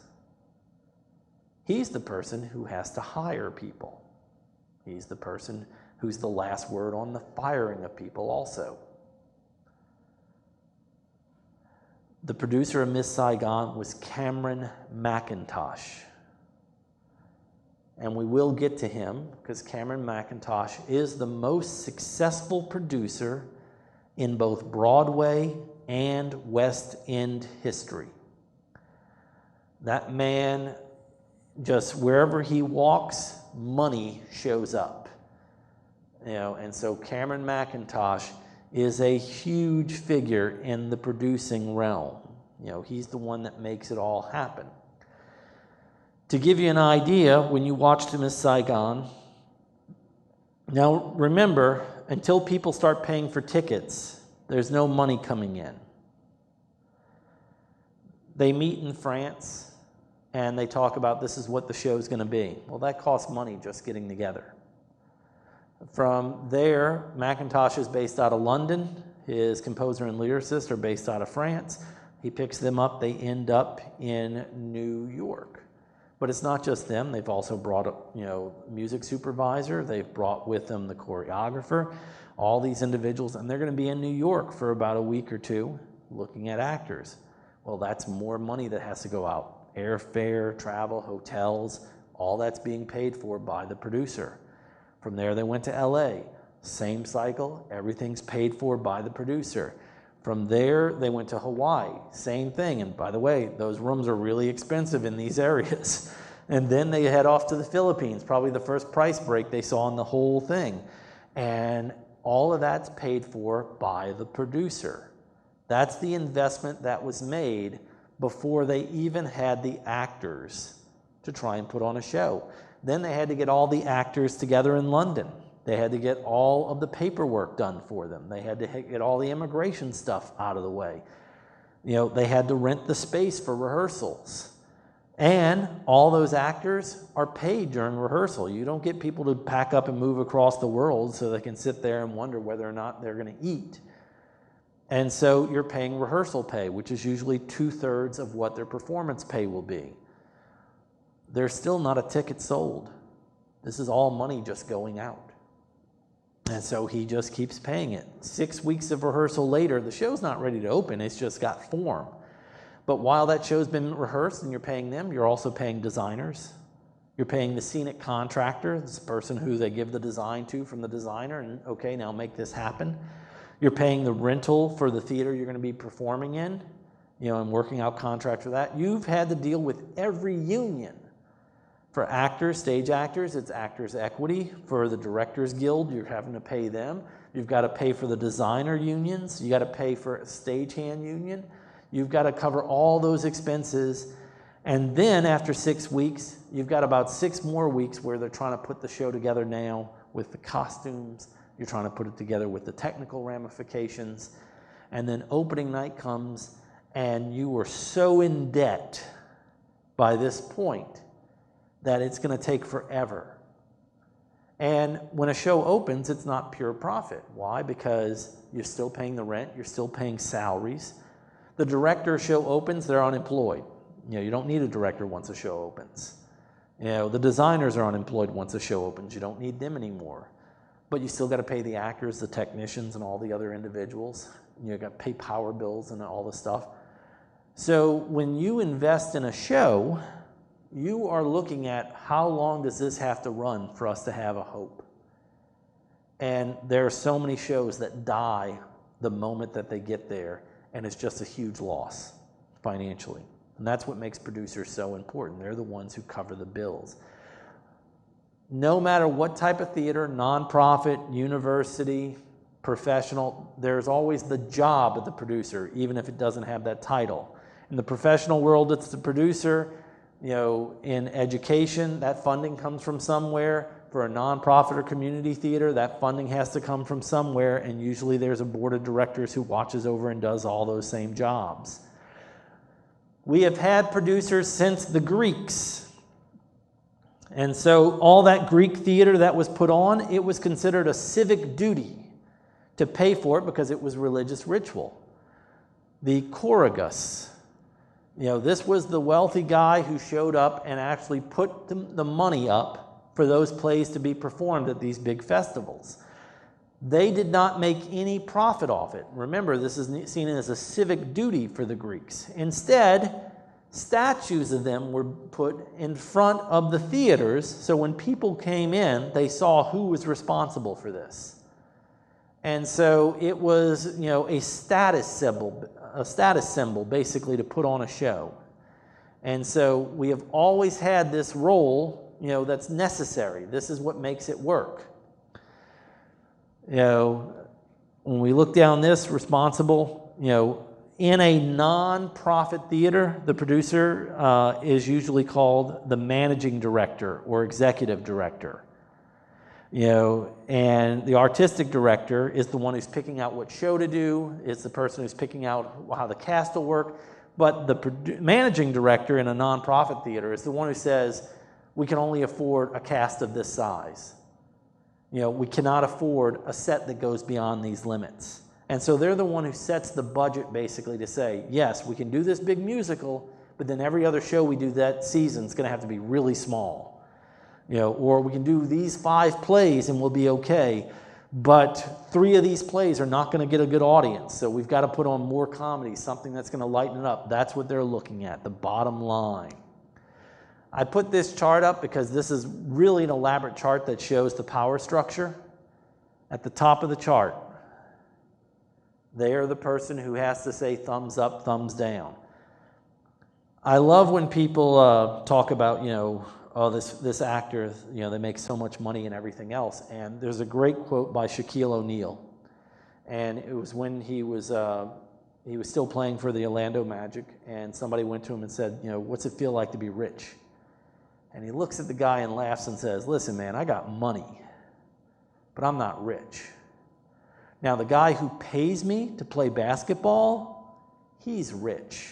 He's the person who has to hire people. He's the person who's the last word on the firing of people also. The producer of Miss Saigon was Cameron Mackintosh. And we will get to him because Cameron Mackintosh is the most successful producer in both Broadway and West End history. That man, just wherever he walks, money shows up. And so Cameron Mackintosh is a huge figure in the producing realm. He's the one that makes it all happen. To give you an idea, when you watched Miss Saigon, now remember, until people start paying for tickets, there's no money coming in. They meet in France, and they talk about this is what the show's going to be. Well, that costs money just getting together. From there, Mackintosh is based out of London. His composer and lyricist are based out of France. He picks them up. They end up in New York. But it's not just them. They've also brought a music supervisor. They've brought with them the choreographer, all these individuals, and they're going to be in New York for about a week or two looking at actors. Well, that's more money that has to go out. Airfare, travel, hotels, all that's being paid for by the producer. From there, they went to LA. Same cycle, everything's paid for by the producer. From there, they went to Hawaii. Same thing. And by the way, those rooms are really expensive in these areas. And then they head off to the Philippines, probably the first price break they saw in the whole thing. And all of that's paid for by the producer. That's the investment that was made before they even had the actors to try and put on a show. Then they had to get all the actors together in London. They had to get all of the paperwork done for them. They had to get all the immigration stuff out of the way. They had to rent the space for rehearsals. And all those actors are paid during rehearsal. You don't get people to pack up and move across the world so they can sit there and wonder whether or not they're going to eat. And so you're paying rehearsal pay, which is usually 2/3 of what their performance pay will be. There's still not a ticket sold. This is all money just going out. And so he just keeps paying it. 6 weeks of rehearsal later, the show's not ready to open, it's just got form. But while that show's been rehearsed and you're paying them, you're also paying designers. You're paying the scenic contractor, this person who they give the design to from the designer, and okay, now make this happen. You're paying the rental for the theater you're going to be performing in, and working out contracts for that. You've had to deal with every union. For actors, stage actors, it's Actors Equity. For the Directors Guild, you're having to pay them. You've got to pay for the designer unions. You got to pay for a stagehand union. You've got to cover all those expenses. And then after 6 weeks, you've got about 6 more weeks where they're trying to put the show together now with the costumes. You're trying to put it together with the technical ramifications. And then opening night comes, and you were so in debt by this point that it's going to take forever. And when a show opens, it's not pure profit. Why? Because you're still paying the rent, you're still paying salaries. The director show opens, they're unemployed. You don't need a director once a show opens. The designers are unemployed once a show opens. You don't need them anymore. But you still got to pay the actors, the technicians, and all the other individuals. You got to pay power bills and all this stuff. So when you invest in a show, you are looking at how long does this have to run for us to have a hope. And there are so many shows that die the moment that they get there, and it's just a huge loss financially. And that's what makes producers so important. They're the ones who cover the bills. No matter what type of theater, nonprofit, university, professional, there's always the job of the producer, even if it doesn't have that title. In the professional world, it's the producer. In education, that funding comes from somewhere. For a nonprofit or community theater, that funding has to come from somewhere, and usually there's a board of directors who watches over and does all those same jobs. We have had producers since the Greeks. And so all that Greek theater that was put on, it was considered a civic duty to pay for it because it was religious ritual. The choragus. This was the wealthy guy who showed up and actually put the money up for those plays to be performed at these big festivals. They did not make any profit off it. Remember, this is seen as a civic duty for the Greeks. Instead, statues of them were put in front of the theaters, so when people came in, they saw who was responsible for this. And so it was, a status symbol basically to put on a show. And so we have always had this role, that's necessary. This is what makes it work. When we look down this, responsible, in a non-profit theater, the producer is usually called the managing director or executive director. And the artistic director is the one who's picking out what show to do. It's the person who's picking out how the cast will work. But the managing director in a nonprofit theater is the one who says, we can only afford a cast of this size. We cannot afford a set that goes beyond these limits. And so they're the one who sets the budget basically to say, yes, we can do this big musical, but then every other show we do that season is going to have to be really small. Or we can do these 5 plays and we'll be okay, but 3 of these plays are not going to get a good audience, so we've got to put on more comedy, something that's going to lighten it up. That's what they're looking at, the bottom line. I put this chart up because this is really an elaborate chart that shows the power structure. At the top of the chart, they are the person who has to say thumbs up, thumbs down. I love when people talk about, oh, this actor, they make so much money and everything else. And there's a great quote by Shaquille O'Neal. And it was when he was still playing for the Orlando Magic, and somebody went to him and said, what's it feel like to be rich? And he looks at the guy and laughs and says, listen, man, I got money, but I'm not rich. Now, the guy who pays me to play basketball, he's rich.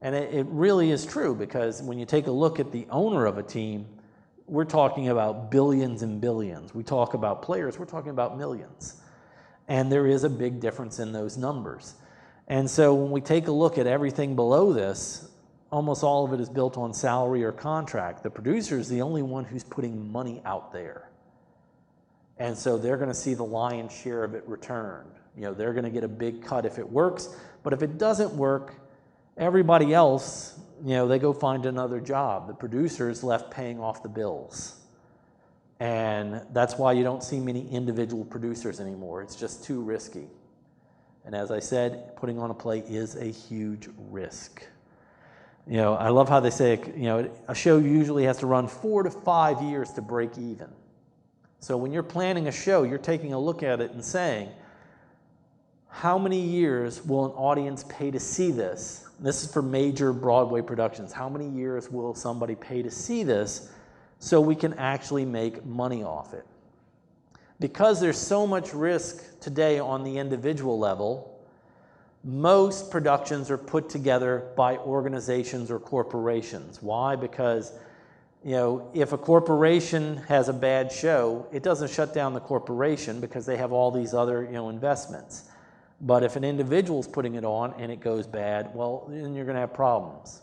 And it really is true, because when you take a look at the owner of a team, we're talking about billions and billions. We talk about players, we're talking about millions. And there is a big difference in those numbers. And so when we take a look at everything below this, almost all of it is built on salary or contract. The producer is the only one who's putting money out there. And so they're going to see the lion's share of it returned. They're going to get a big cut if it works. But if it doesn't work, everybody else, they go find another job. The producer is left paying off the bills. And that's why you don't see many individual producers anymore. It's just too risky. And as I said, putting on a play is a huge risk. I love how they say, a show usually has to run 4 to 5 years to break even. So when you're planning a show, you're taking a look at it and saying, how many years will an audience pay to see this? This is for major Broadway productions. How many years will somebody pay to see this so we can actually make money off it? Because there's so much risk today on the individual level, most productions are put together by organizations or corporations. Why? Because, if a corporation has a bad show, it doesn't shut down the corporation because they have all these other, investments. But if an individual's putting it on and it goes bad, well, then you're going to have problems.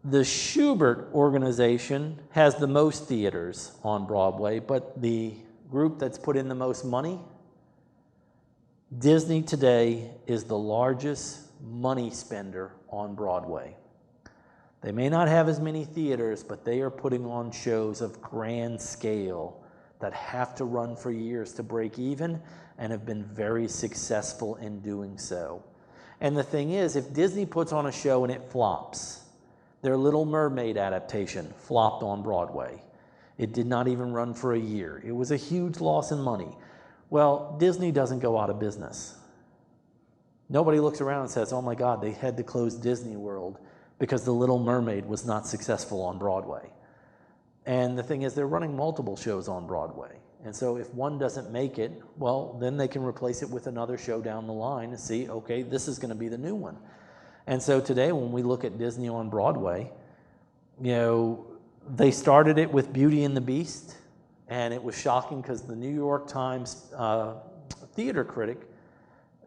The Shubert organization has the most theaters on Broadway, but the group that's put in the most money, Disney today is the largest money spender on Broadway. They may not have as many theaters, but they are putting on shows of grand scale that have to run for years to break even, and have been very successful in doing so. And the thing is, if Disney puts on a show and it flops, their Little Mermaid adaptation flopped on Broadway. It did not even run for a year. It was a huge loss in money. Well, Disney doesn't go out of business. Nobody looks around and says, oh my God, they had to close Disney World because The Little Mermaid was not successful on Broadway. And the thing is, they're running multiple shows on Broadway. And so if one doesn't make it, well, then they can replace it with another show down the line and see, okay, this is going to be the new one. And so today, when we look at Disney on Broadway, they started it with Beauty and the Beast. And it was shocking because the New York Times theater critic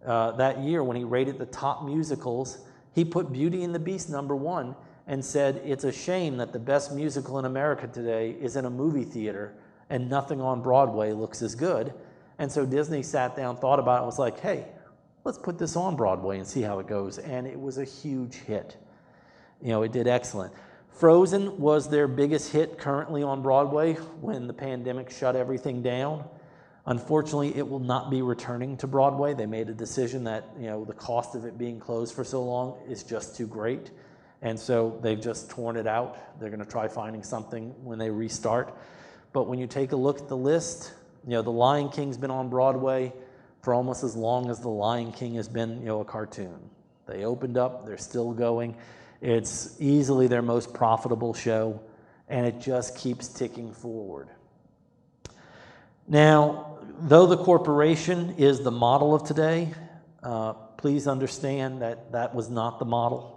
that year, when he rated the top musicals, he put Beauty and the Beast #1 and said, it's a shame that the best musical in America today is in a movie theater and nothing on Broadway looks as good. And so Disney sat down, thought about it, and was like, hey, let's put this on Broadway and see how it goes. And it was a huge hit. It did excellent. Frozen was their biggest hit currently on Broadway when the pandemic shut everything down. Unfortunately, it will not be returning to Broadway. They made a decision that, the cost of it being closed for so long is just too great. And so they've just torn it out. They're going to try finding something when they restart. But when you take a look at the list, The Lion King's been on Broadway for almost as long as The Lion King has been, a cartoon. They opened up, they're still going. It's easily their most profitable show, and it just keeps ticking forward. Now, though the corporation is the model of today, please understand that that was not the model.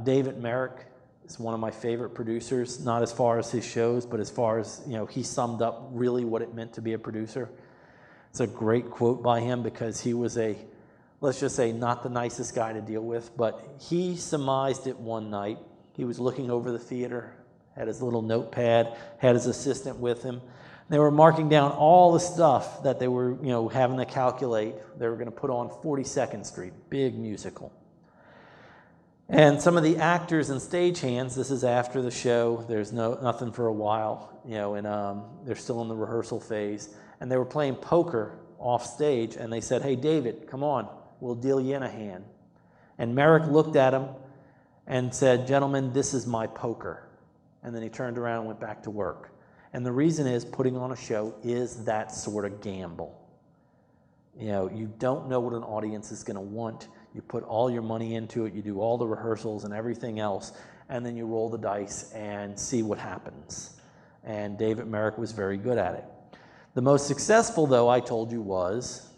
David Merrick is one of my favorite producers, not as far as his shows, but as far as, he summed up really what it meant to be a producer. It's a great quote by him because he was let's just say, not the nicest guy to deal with, but he surmised it one night. He was looking over the theater, had his little notepad, had his assistant with him. They were marking down all the stuff that they were, having to calculate. They were going to put on 42nd Street, big musical. And some of the actors and stagehands, this is after the show, there's nothing for a while, and they're still in the rehearsal phase, and they were playing poker off stage, and they said, "Hey, David, come on, we'll deal you in a hand." And Merrick looked at him and said, "Gentlemen, this is my poker." And then he turned around and went back to work. And the reason is putting on a show is that sort of gamble. You don't know what an audience is going to want. You put all your money into it, you do all the rehearsals and everything else, and then you roll the dice and see what happens. And David Merrick was very good at it. The most successful, though, I told you was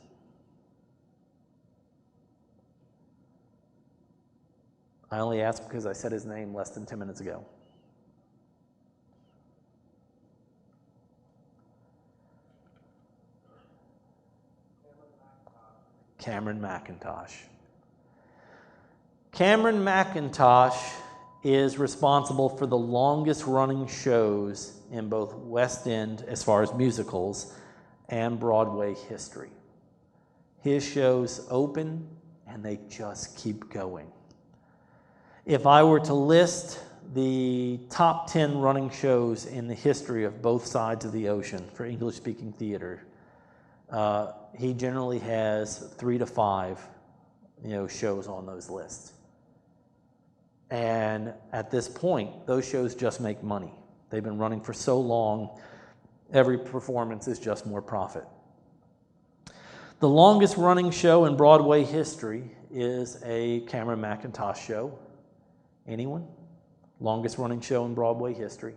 I only asked because I said his name less than 10 minutes ago. Cameron Mackintosh. Cameron Mackintosh is responsible for the longest running shows in both West End, as far as musicals, and Broadway history. His shows open and they just keep going. If I were to list the top 10 running shows in the history of both sides of the ocean for English-speaking theater, he generally has 3 to 5, shows on those lists. And at this point, those shows just make money. They've been running for so long, every performance is just more profit. The longest running show in Broadway history is a Cameron Mackintosh show. Anyone? Longest running show in Broadway history.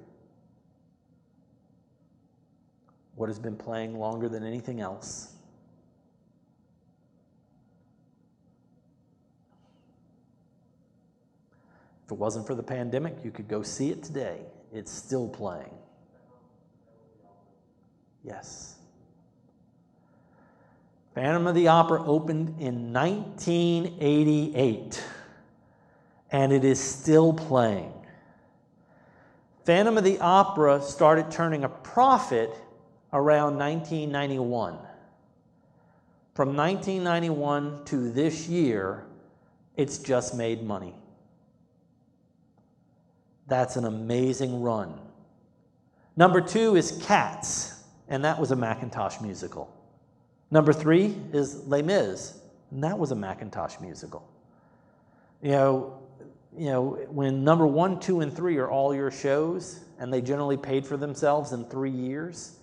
What has been playing longer than anything else? If it wasn't for the pandemic, you could go see it today. It's still playing. Yes. Phantom of the Opera opened in 1988, and it is still playing. Phantom of the Opera started turning a profit around 1991. From 1991 to this year, it's just made money. That's an amazing run. Number 2 is Cats, and that was a Mackintosh musical. Number 3 is Les Mis, and that was a Mackintosh musical. When number 1, 2, and 3 are all your shows, and they generally paid for themselves in 3 years,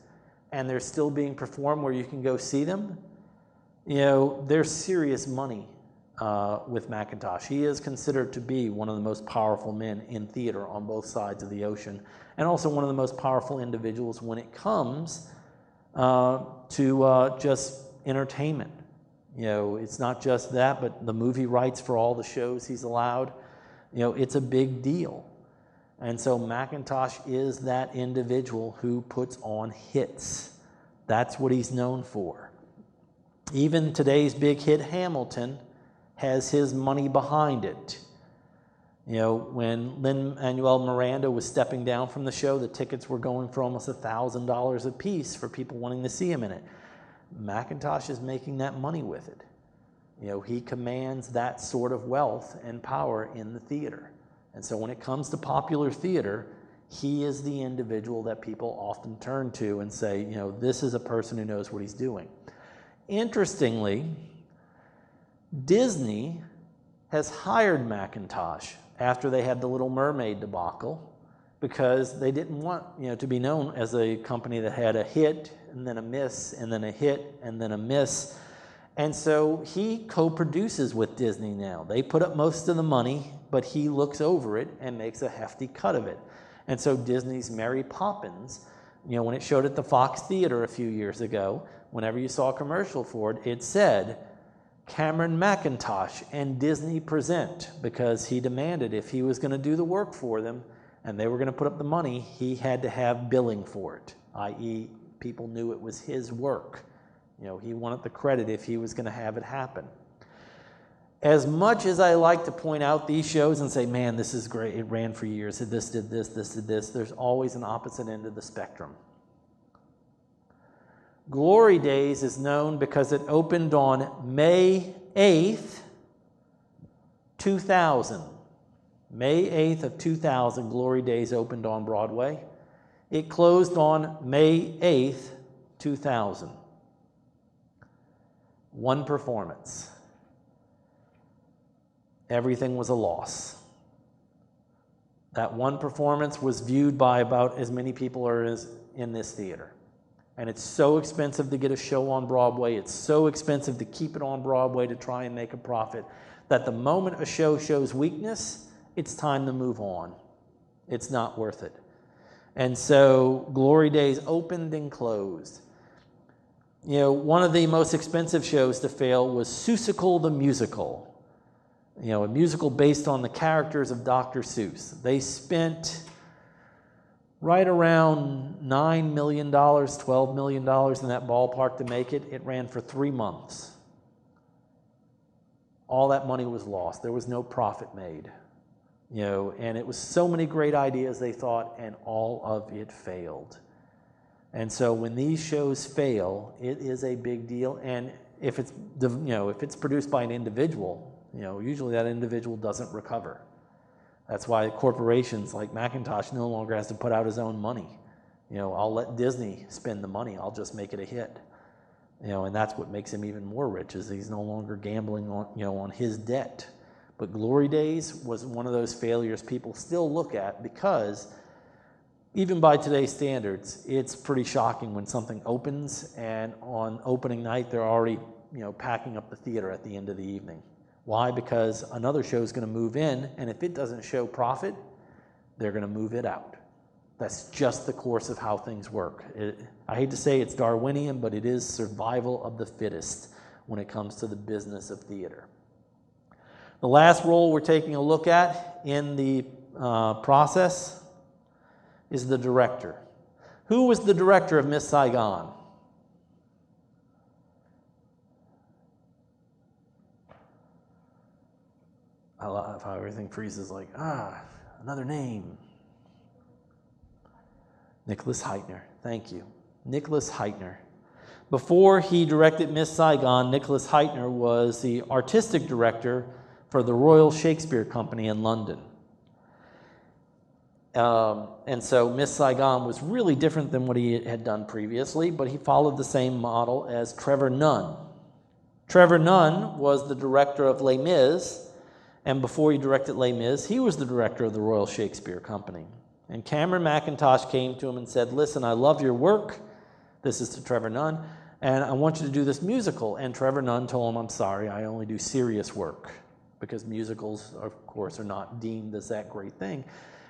and they're still being performed where you can go see them, there's serious money with Mackintosh. He is considered to be one of the most powerful men in theater on both sides of the ocean, and also one of the most powerful individuals when it comes to just entertainment. It's not just that, but the movie rights for all the shows he's allowed. It's a big deal. And so Mackintosh is that individual who puts on hits. That's what he's known for. Even today's big hit, Hamilton, has his money behind it. When Lin-Manuel Miranda was stepping down from the show, the tickets were going for almost $1,000 a piece for people wanting to see him in it. Mackintosh is making that money with it. He commands that sort of wealth and power in the theater. And so when it comes to popular theater, he is the individual that people often turn to and say, this is a person who knows what he's doing. Interestingly, Disney has hired Mackintosh after they had the Little Mermaid debacle, because they didn't want to be known as a company that had a hit and then a miss and then a hit and then a miss. And so he co-produces with Disney now. They put up most of the money, but he looks over it and makes a hefty cut of it. And so Disney's Mary Poppins, when it showed at the Fox Theater a few years ago, whenever you saw a commercial for it, it said, Cameron Mackintosh and Disney present, because he demanded if he was going to do the work for them and they were going to put up the money, he had to have billing for it, i.e. people knew it was his work. He wanted the credit if he was going to have it happen. As much as I like to point out these shows and say, man, this is great, it ran for years, this did this, this did this, there's always an opposite end of the spectrum. Glory Days is known because it opened on May 8th, 2000. May 8th of 2000, Glory Days opened on Broadway. It closed on May 8th, 2000. One performance. Everything was a loss. That one performance was viewed by about as many people as in this theater. And it's so expensive to get a show on Broadway, it's so expensive to keep it on Broadway to try and make a profit, that the moment a show shows weakness, it's time to move on. It's not worth it. And so Glory Days opened and closed. You know, one of the most expensive shows to fail was Seussical the Musical. You know, a musical based on the characters of Dr. Seuss. They spent right around $9 million, $12 million in that ballpark to make it. It ran for 3 months. All that money was lost. There was no profit made. You know, and it was so many great ideas they thought, and all of it failed. And so when these shows fail, it is a big deal. And if it's, you know, if it's produced by an individual, you know, usually that individual doesn't recover. That's why corporations like Macintosh no longer has to put out his own money. You know, I'll let Disney spend the money. I'll just make it a hit. You know, and that's what makes him even more rich, is he's no longer gambling on, you know, on his debt. But Glory Days was one of those failures people still look at, because even by today's standards, it's pretty shocking when something opens and on opening night they're already, you know, packing up the theater at the end of the evening. Why? Because another show is going to move in, and if it doesn't show profit, they're going to move it out. That's just the course of how things work. I hate to say it's Darwinian, but it is survival of the fittest when it comes to the business of theater. The last role we're taking a look at in the process is the director. Who was the director of Miss Saigon? I love how everything freezes like, another name. Nicholas Hytner. Thank you. Nicholas Hytner. Before he directed Miss Saigon, Nicholas Hytner was the artistic director for the Royal Shakespeare Company in London. And so Miss Saigon was really different than what he had done previously, but he followed the same model as Trevor Nunn. Trevor Nunn was the director of Les Mis, and before he directed Les Mis, he was the director of the Royal Shakespeare Company. And Cameron Mackintosh came to him and said, listen, I love your work. This is to Trevor Nunn. And I want you to do this musical. And Trevor Nunn told him, I'm sorry, I only do serious work. Because musicals, of course, are not deemed as that great thing.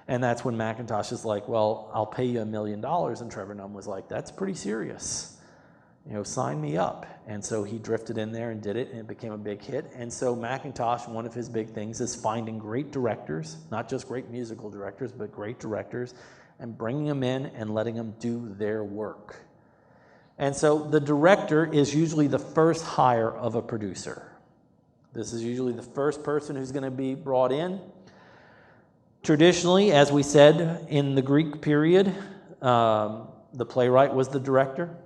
And that's when Mackintosh is like, well, I'll pay you $1 million. And Trevor Nunn was like, that's pretty serious. You know, sign me up. And so he drifted in there and did it, and it became a big hit. And so Mackintosh, one of his big things is finding great directors, not just great musical directors, but great directors, and bringing them in and letting them do their work. And so the director is usually the first hire of a producer. This is usually the first person who's going to be brought in. Traditionally, as we said, in the Greek period, the playwright was the director.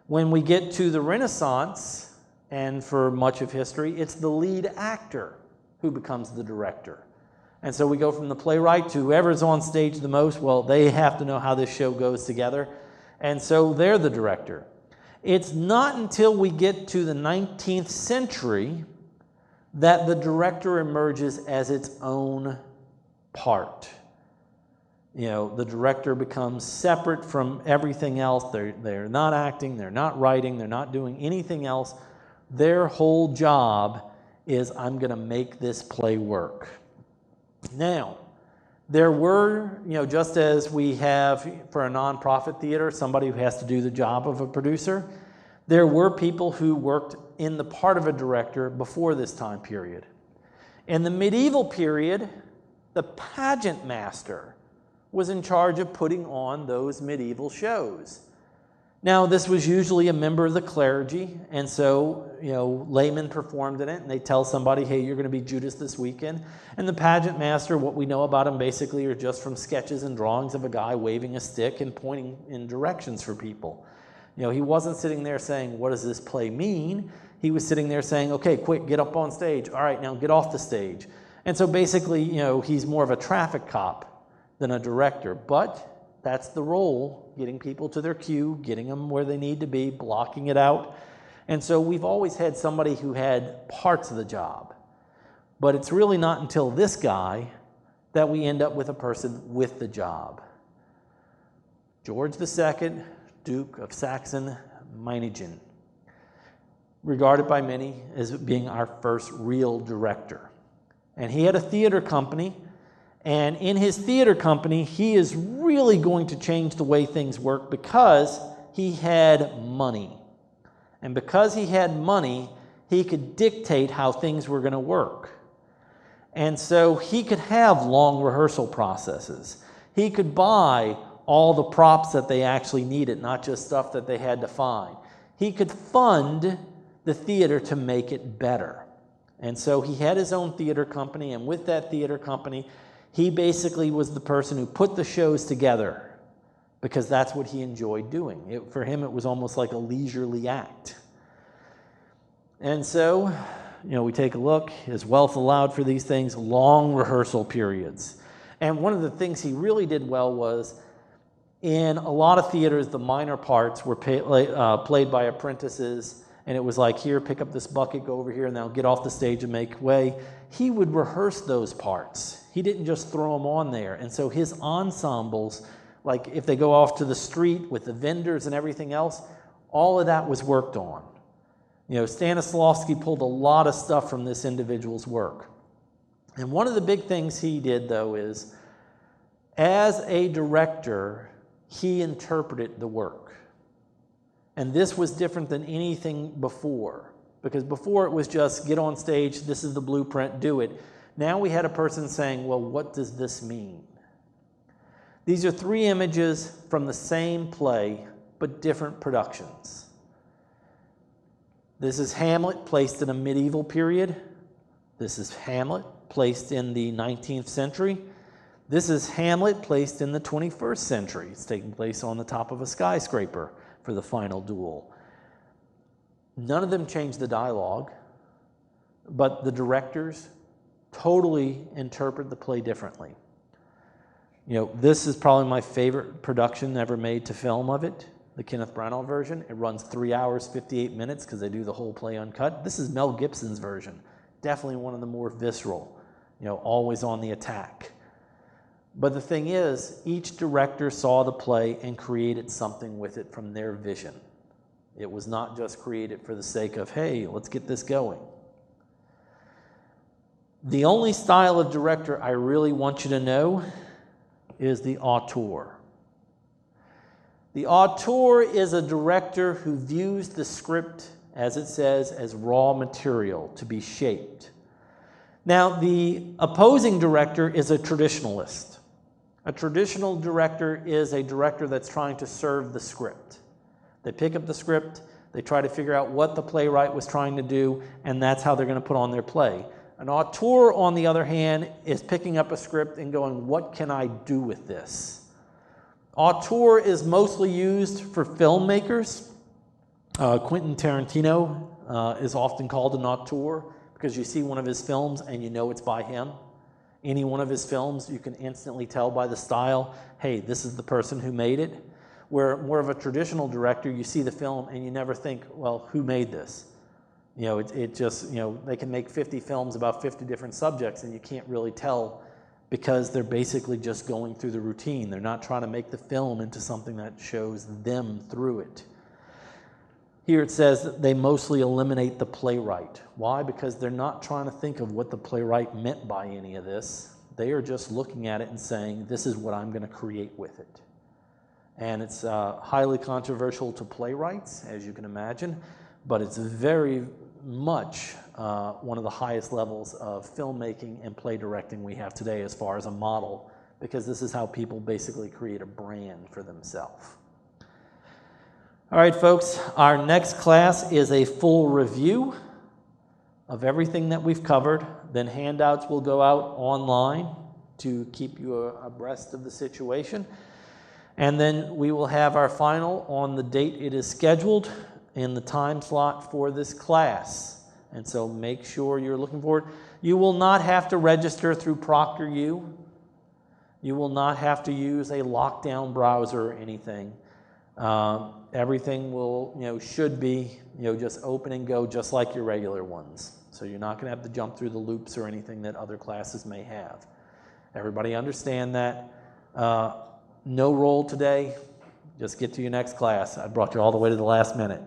When we get to the Renaissance, and for much of history, it's the lead actor who becomes the director. And so we go from the playwright to whoever's on stage the most. Well, they have to know how this show goes together. And so they're the director. It's not until we get to the 19th century that the director emerges as its own part. You know, the director becomes separate from everything else. They're not acting, they're not writing, they're not doing anything else. Their whole job is, I'm going to make this play work. Now, there were, you know, just as we have for a nonprofit theater, somebody who has to do the job of a producer, there were people who worked in the part of a director before this time period. In the medieval period, the pageant master was in charge of putting on those medieval shows. Now, this was usually a member of the clergy, and so, you know, laymen performed in it, and they tell somebody, hey, you're going to be Judas this weekend. And the pageant master, what we know about him basically are just from sketches and drawings of a guy waving a stick and pointing in directions for people. You know, he wasn't sitting there saying, what does this play mean? He was sitting there saying, okay, quick, get up on stage. All right, now get off the stage. And so basically, he's more of a traffic cop than a director, but that's the role, getting people to their cue, getting them where they need to be, blocking it out. And so we've always had somebody who had parts of the job, but it's really not until this guy that we end up with a person with the job. George II, Duke of Saxon-Meiningen, regarded by many as being our first real director. And he had a theater company, and in his theater company, he is really going to change the way things work because he had money. And because he had money, he could dictate how things were going to work. And so he could have long rehearsal processes. He could buy all the props that they actually needed, not just stuff that they had to find. He could fund the theater to make it better. And so he had his own theater company, and with that theater company, he basically was the person who put the shows together because that's what he enjoyed doing. For him, it was almost like a leisurely act. And so, we take a look. His wealth allowed for these things, long rehearsal periods. And one of the things he really did well was, in a lot of theaters, the minor parts were played by apprentices, and it was like, here, pick up this bucket, go over here, and now get off the stage and make way. He would rehearse those parts. He didn't just throw them on there. And so his ensembles, like if they go off to the street with the vendors and everything else, all of that was worked on. Stanislavski pulled a lot of stuff from this individual's work. And one of the big things he did, though, is as a director, he interpreted the work. And this was different than anything before, because before it was just get on stage, this is the blueprint, do it. Now we had a person saying, well, what does this mean? These are 3 images from the same play, but different productions. This is Hamlet placed in a medieval period. This is Hamlet placed in the 19th century. This is Hamlet placed in the 21st century. It's taking place on the top of a skyscraper for the final duel. None of them changed the dialogue, but the directors totally interpret the play differently. This is probably my favorite production ever made to film of it, the Kenneth Branagh version. It runs 3 hours, 58 minutes because they do the whole play uncut. This is Mel Gibson's version. Definitely one of the more visceral, always on the attack. But the thing is, each director saw the play and created something with it from their vision. It was not just created for the sake of, hey, let's get this going. The only style of director I really want you to know is the auteur. The auteur is a director who views the script, as it says, as raw material to be shaped. Now, the opposing director is a traditionalist. A traditional director is a director that's trying to serve the script. They pick up the script, they try to figure out what the playwright was trying to do, and that's how they're going to put on their play. An auteur, on the other hand, is picking up a script and going, what can I do with this? Auteur is mostly used for filmmakers. Quentin Tarantino is often called an auteur because you see one of his films and you know it's by him. Any one of his films, you can instantly tell by the style, hey, this is the person who made it. Where more of a traditional director, you see the film and you never think, well, who made this? It just, they can make 50 films about 50 different subjects and you can't really tell because they're basically just going through the routine. They're not trying to make the film into something that shows them through it. Here it says that they mostly eliminate the playwright. Why? Because they're not trying to think of what the playwright meant by any of this. They are just looking at it and saying, this is what I'm going to create with it. And it's highly controversial to playwrights, as you can imagine, but it's very much one of the highest levels of filmmaking and play directing we have today as far as a model, because this is how people basically create a brand for themselves. All right, folks, our next class is a full review of everything that we've covered. Then handouts will go out online to keep you abreast of the situation. And then we will have our final on the date it is scheduled in the time slot for this class. And so make sure you're looking forward. You will not have to register through ProctorU. You will not have to use a lockdown browser or anything. Everything will, should be, just open and go just like your regular ones. So you're not going to have to jump through the loops or anything that other classes may have. Everybody understand that. No roll today. Just get to your next class. I brought you all the way to the last minute.